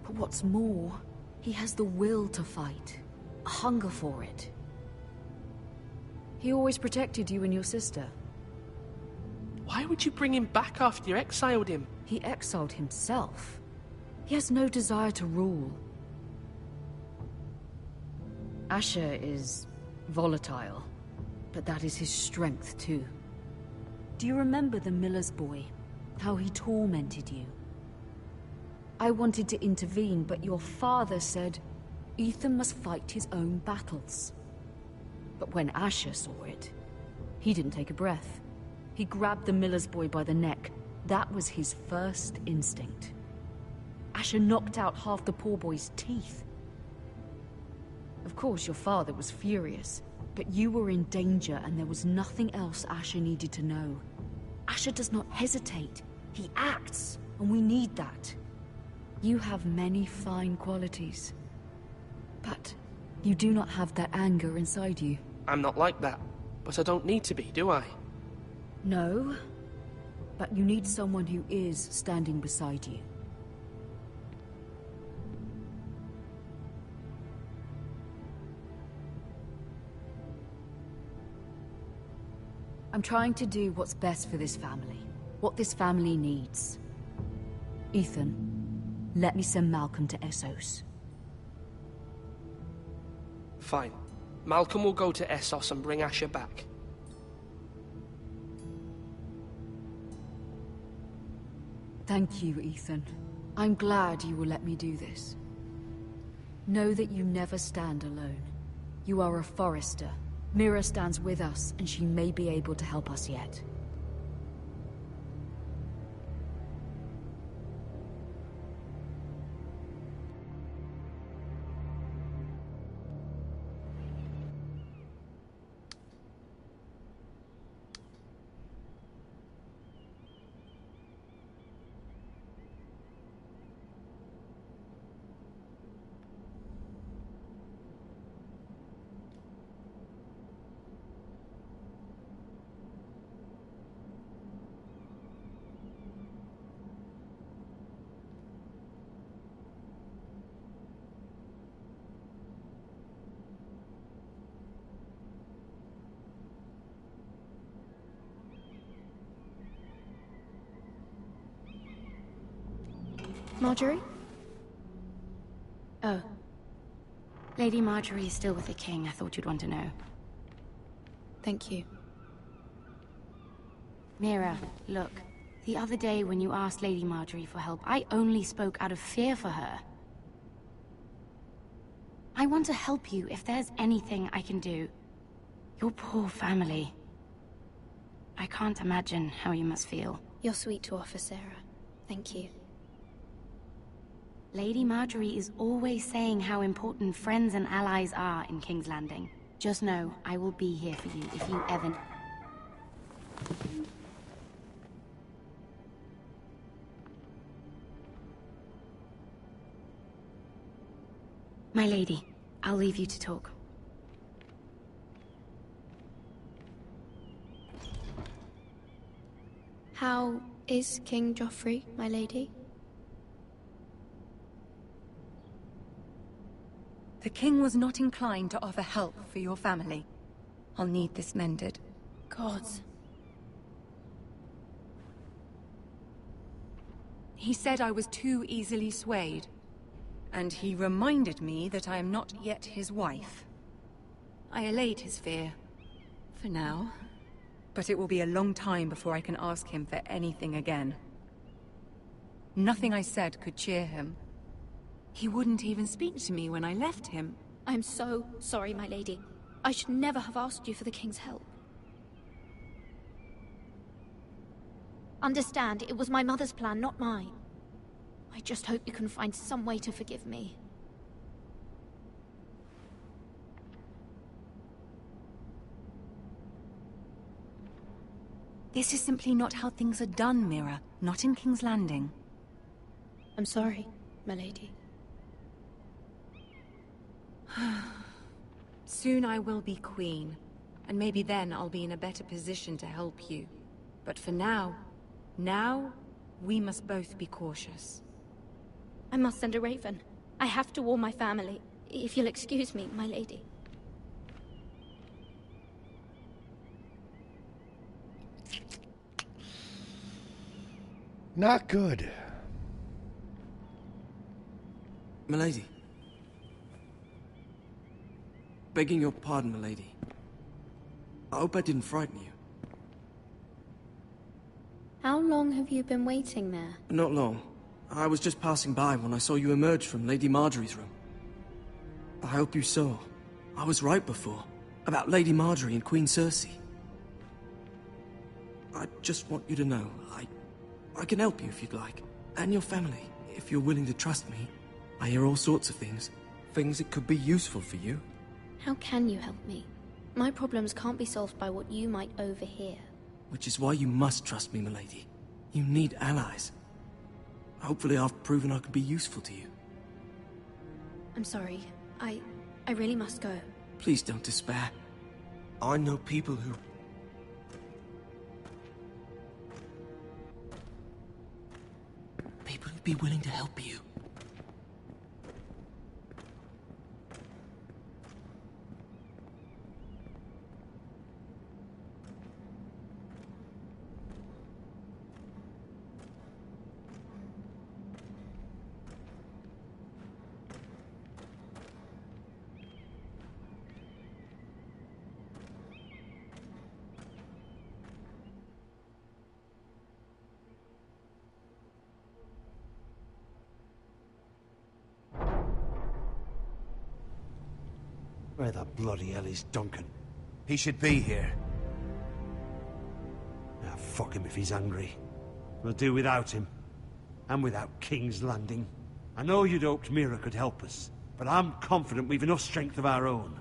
But what's more, he has the will to fight. A hunger for it. He always protected you and your sister. Why would you bring him back after you exiled him? He exiled himself. He has no desire to rule. Asher is volatile, but that is his strength too. Do you remember the miller's boy? How he tormented you? I wanted to intervene, but your father said Ethan must fight his own battles. But when Asher saw it, he didn't take a breath. He grabbed the miller's boy by the neck. That was his first instinct. Asher knocked out half the poor boy's teeth. Of course, your father was furious, but you were in danger and there was nothing else Asher needed to know. Asher does not hesitate. He acts, and we need that. You have many fine qualities, but you do not have that anger inside you. I'm not like that, but I don't need to be, do I? No, but you need someone who is standing beside you. I'm trying to do what's best for this family, what this family needs. Ethan, let me send Malcolm to Essos. Fine. Malcolm will go to Essos and bring Asher back. Thank you, Ethan. I'm glad you will let me do this. Know that you never stand alone. You are a Forrester. Mira stands with us, and she may be able to help us yet. Marjorie? Oh. Lady Marjorie is still with the king. I thought you'd want to know. Thank you. Mira, look. The other day when you asked Lady Marjorie for help, I only spoke out of fear for her. I want to help you if there's anything I can do. Your poor family. I can't imagine how you must feel. You're sweet to offer, Sarah. Thank you. Lady Marjorie is always saying how important friends and allies are in King's Landing. Just know, I will be here for you if you ever... My lady, I'll leave you to talk. How is King Joffrey, my lady? The king was not inclined to offer help for your family. I'll need this mended. Gods. He said I was too easily swayed. And he reminded me that I am not yet his wife. I allayed his fear. For now. But it will be a long time before I can ask him for anything again. Nothing I said could cheer him. He wouldn't even speak to me when I left him. I'm so sorry, my lady. I should never have asked you for the king's help. Understand, it was my mother's plan, not mine. I just hope you can find some way to forgive me. This is simply not how things are done, Mira. Not in King's Landing. I'm sorry, my lady. Soon I will be queen, and maybe then I'll be in a better position to help you. But for now, we must both be cautious. I must send a raven. I have to warn my family. If you'll excuse me, my lady. Not good. Milady. Begging your pardon, milady. I hope I didn't frighten you. How long have you been waiting there? Not long. I was just passing by when I saw you emerge from Lady Marjorie's room. I hope you saw. I was right before. About Lady Marjorie and Queen Cersei. I just want you to know, I can help you if you'd like. And your family, if you're willing to trust me. I hear all sorts of things. Things that could be useful for you. How can you help me? My problems can't be solved by what you might overhear. Which is why you must trust me, milady. You need allies. Hopefully I've proven I can be useful to you. I'm sorry. I really must go. Please don't despair. I know people who... People who'd be willing to help you. Where the bloody hell is Duncan? He should be here. Ah, fuck him if he's angry. We'll do without him. And without King's Landing. I know you'd hoped Mira could help us, but I'm confident we've enough strength of our own.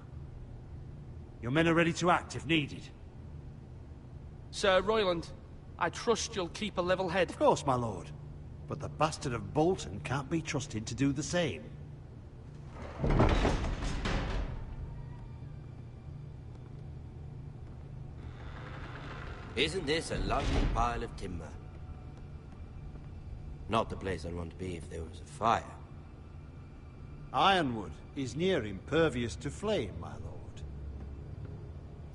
Your men are ready to act if needed. Sir Royland, I trust you'll keep a level head. Of course, my lord. But the bastard of Bolton can't be trusted to do the same. Isn't this a lovely pile of timber? Not the place I'd want to be if there was a fire. Ironwood is near impervious to flame, my lord.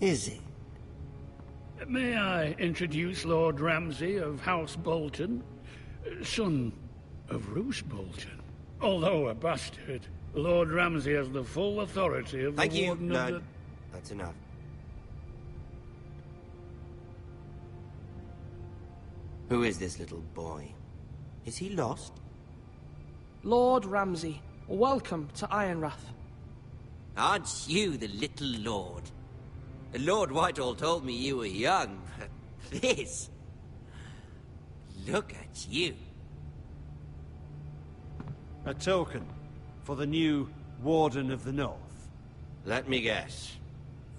Is it? May I introduce Lord Ramsey of House Bolton, son of Roose Bolton. Although a bastard, Lord Ramsey has the full authority of Thank the you, Warden Lord. of the... That's enough. Who is this little boy? Is he lost? Lord Ramsey, welcome to Ironrath. Aren't you the little lord? Lord Whitehall told me you were young, but this... Look at you. A token for the new Warden of the North. Let me guess.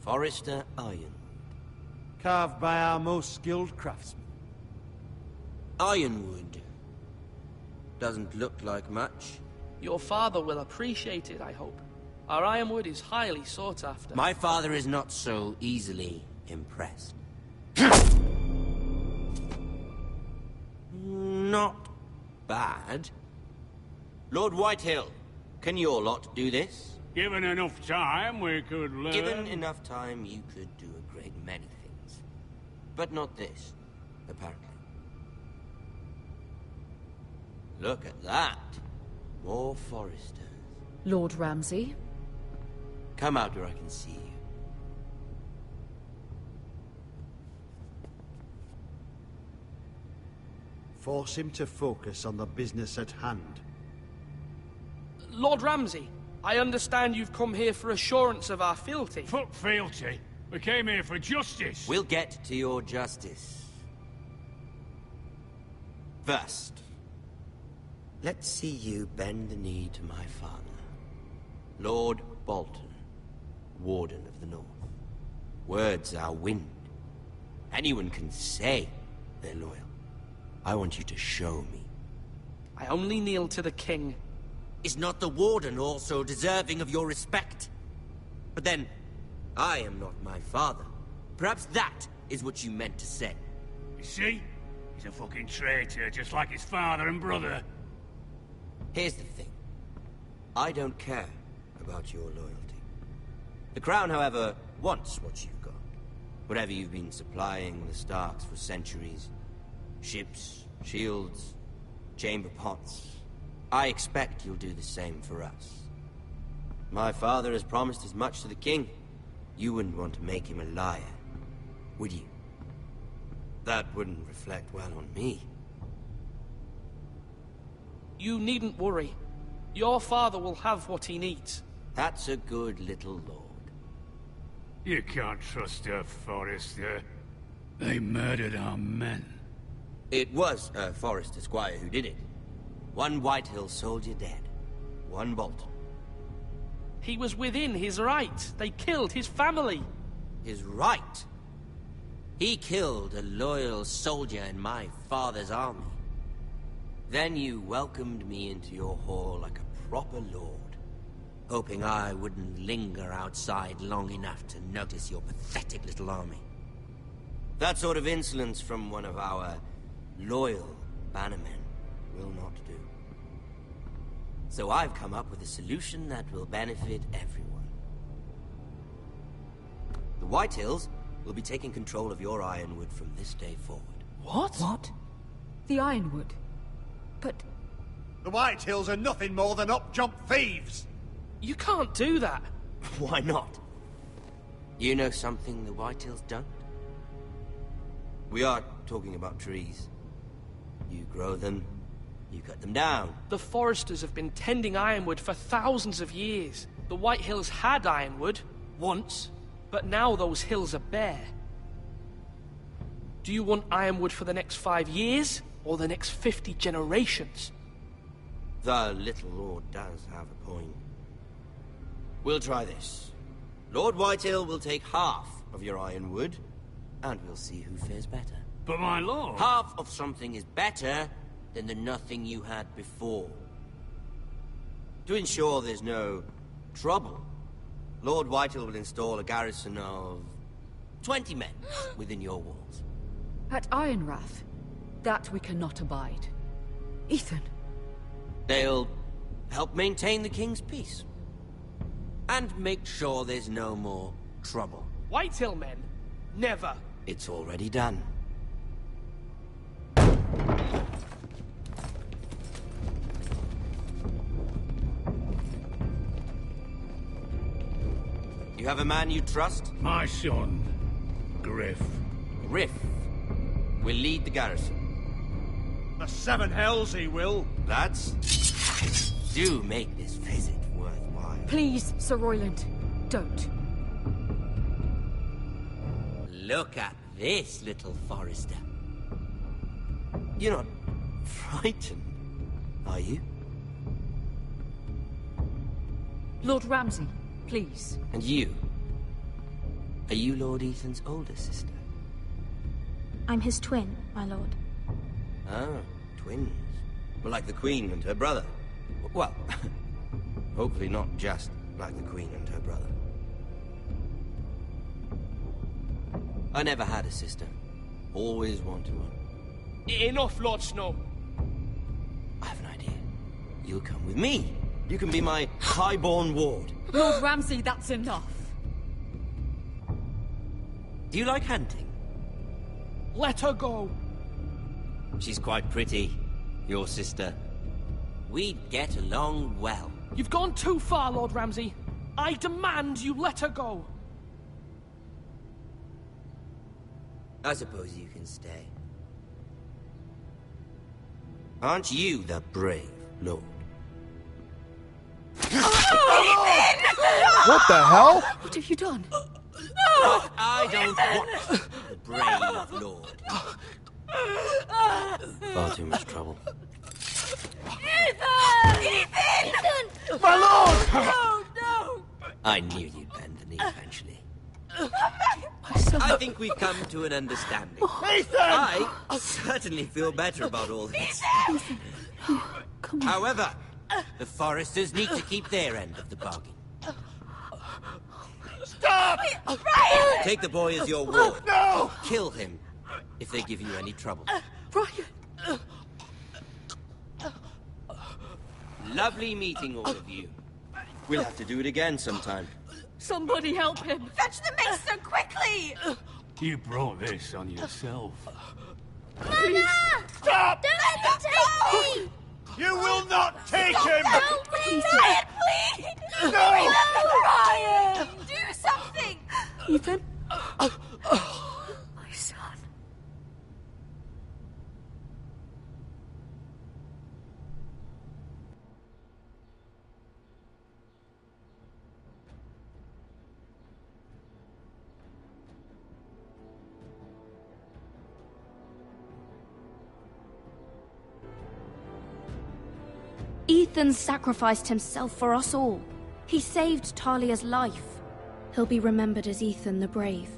Forrester Iron. Carved by our most skilled craftsmen. Ironwood. Doesn't look like much. Your father will appreciate it, I hope. Our ironwood is highly sought after. My father is not so easily impressed. Not bad. Lord Whitehill, can your lot do this? Given enough time, we could learn. Given enough time, you could do a great many things. But not this, apparently. Look at that. More Forresters. Lord Ramsey? Come out where I can see you. Force him to focus on the business at hand. Lord Ramsey, I understand you've come here for assurance of our fealty. Fuck fealty. We came here for justice. We'll get to your justice. First, let's see you bend the knee to my father, Lord Bolton, Warden of the North. Words are wind. Anyone can say they're loyal. I want you to show me. I only kneel to the king. Is not the Warden also deserving of your respect? But then, I am not my father. Perhaps that is what you meant to say. You see? He's a fucking traitor, just like his father and brother. Here's the thing. I don't care about your loyalty. The Crown, however, wants what you've got. Whatever you've been supplying the Starks for centuries. Ships, shields, chamber pots. I expect you'll do the same for us. My father has promised as much to the king. You wouldn't want to make him a liar, would you? That wouldn't reflect well on me. You needn't worry. Your father will have what he needs. That's a good little lord. You can't trust her, Forrester. They murdered our men. It was a Forrester squire who did it. One Whitehill soldier dead. One Bolton. He was within his right. They killed his family. His right? He killed a loyal soldier in my father's army. Then you welcomed me into your hall like a proper lord, hoping I wouldn't linger outside long enough to notice your pathetic little army. That sort of insolence from one of our loyal bannermen will not do. So I've come up with a solution that will benefit everyone. The Whitehills will be taking control of your Ironwood from this day forward. What? What? The Ironwood? But... The Whitehills are nothing more than up-jump thieves! You can't do that. Why not? You know something the Whitehills don't? We are talking about trees. You grow them, you cut them down. The Forresters have been tending Ironwood for thousands of years. The Whitehills had Ironwood, once, but now those hills are bare. Do you want Ironwood for the next 5 years, or the next 50 generations? The little lord does have a point. We'll try this. Lord Whitehill will take half of your Ironwood, and we'll see who fares better. But my lord... Half of something is better than the nothing you had before. To ensure there's no trouble, Lord Whitehill will install a garrison of 20 men within your walls. At Ironrath? That we cannot abide. Ethan. They'll help maintain the king's peace. And make sure there's no more trouble. Whitehill men? Never. It's already done. You have a man you trust? My son, Griff. Griff will lead the garrison. The seven hells he will. Lads, do make this visit worthwhile. Please, Sir Royland. don't. Look at this, little Forrester. You're not frightened, are you? Lord Ramsey, please. And you? Are you Lord Ethan's older sister? I'm his twin, my lord. Ah, twins. Well, like the Queen and her brother. Well, hopefully not just like the Queen and her brother. I never had a sister. Always wanted one. Enough, Lord Snow. I have an idea. You'll come with me. You can be my highborn ward. Lord Ramsey, that's enough. Do you like hunting? Let her go. She's quite pretty, your sister. We'd get along well. You've gone too far, Lord Ramsey. I demand you let her go. I suppose you can stay. Aren't you the brave lord? What the hell? What have you done? But I don't want the brave lord. Far too much trouble. Ethan! Ethan! My lord! No, no! I knew you'd bend the knee eventually. I think we've come to an understanding. Ethan! I certainly feel better about all this. However, the Forresters need to keep their end of the bargain. Stop! Ryan! Take the boy as your ward. No! Kill him if they give you any trouble. Ryan! Lovely meeting all of you. We'll have to do it again sometime. Somebody help him! Fetch the maester quickly! You brought this on yourself. Mama! Stop! Don't let him take me! You will not take him! Help me! Ryan, please! No! Ryan! Do something! Ethan? My son. Ethan sacrificed himself for us all. He saved Talia's life. He'll be remembered as Ethan the Brave.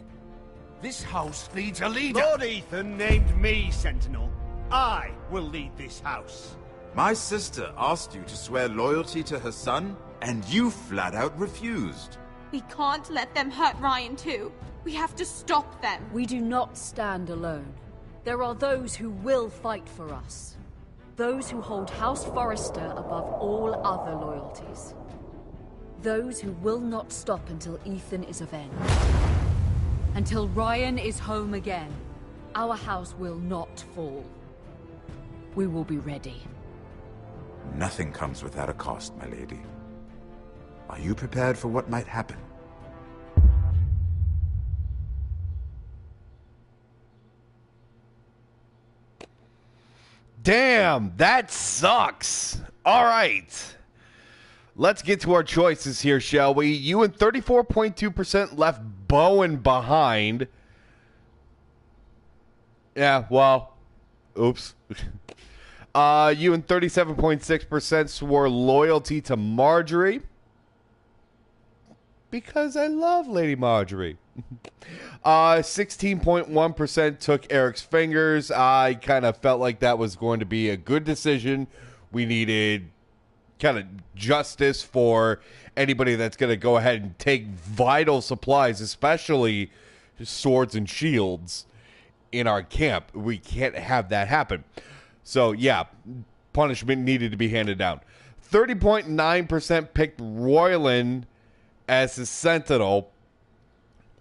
This house needs a leader. Lord Ethan named me Sentinel. I will lead this house. My sister asked you to swear loyalty to her son, and you flat out refused. We can't let them hurt Ryan too. We have to stop them. We do not stand alone. There are those who will fight for us. Those who hold House Forrester above all other loyalties. Those who will not stop until Ethan is avenged. Until Ryan is home again, our house will not fall. We will be ready. Nothing comes without a cost, my lady. Are you prepared for what might happen? Damn, that sucks. All right. Let's get to our choices here, shall we? You and 34.2% left Bowen behind. Yeah, well, oops. You and 37.6% swore loyalty to Marjorie. Because I love Lady Marjorie. 16.1% took Eric's fingers. I kind of felt like that was going to be a good decision. We needed kind of justice for anybody that's going to go ahead and take vital supplies, especially swords and shields, in our camp. We can't have that happen. So, yeah, punishment needed to be handed down. 30.9% picked Royland as his sentinel.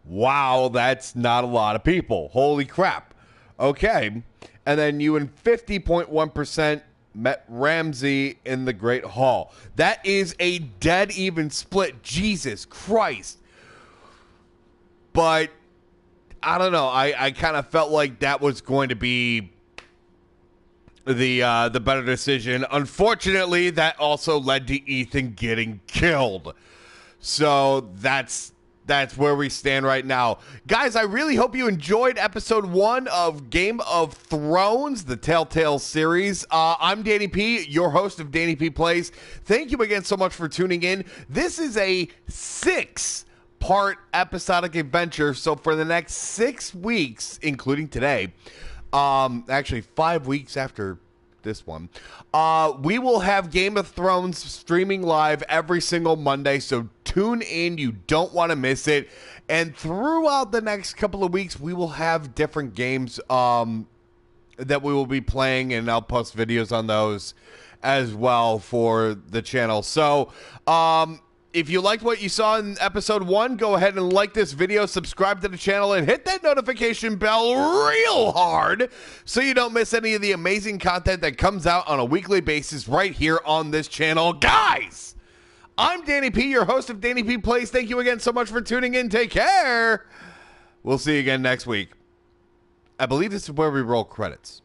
Wow, that's not a lot of people. Holy crap. Okay. And then you and 50.1% met Ramsey in the Great Hall. That is a dead even split. Jesus Christ. But I don't know. I kind of felt like that was going to be the better decision. Unfortunately, that also led to Ethan getting killed. So that's where we stand right now. Guys, I really hope you enjoyed episode 1 of Game of Thrones, the Telltale series. I'm Danny P, your host of Danny P Plays. Thank you again so much for tuning in. This is a 6-part episodic adventure. So for the next 6 weeks, including today, actually 5 weeks after this one, we will have Game of Thrones streaming live every single Monday, so tune in. You don't want to miss it. And throughout the next couple of weeks, we will have different games that we will be playing, and I'll post videos on those as well for the channel. So if you liked what you saw in episode 1, go ahead and like this video, subscribe to the channel, and hit that notification bell real hard so you don't miss any of the amazing content that comes out on a weekly basis right here on this channel. Guys, I'm Danny P, your host of Danny P Plays. Thank you again so much for tuning in. Take care. We'll see you again next week. I believe this is where we roll credits.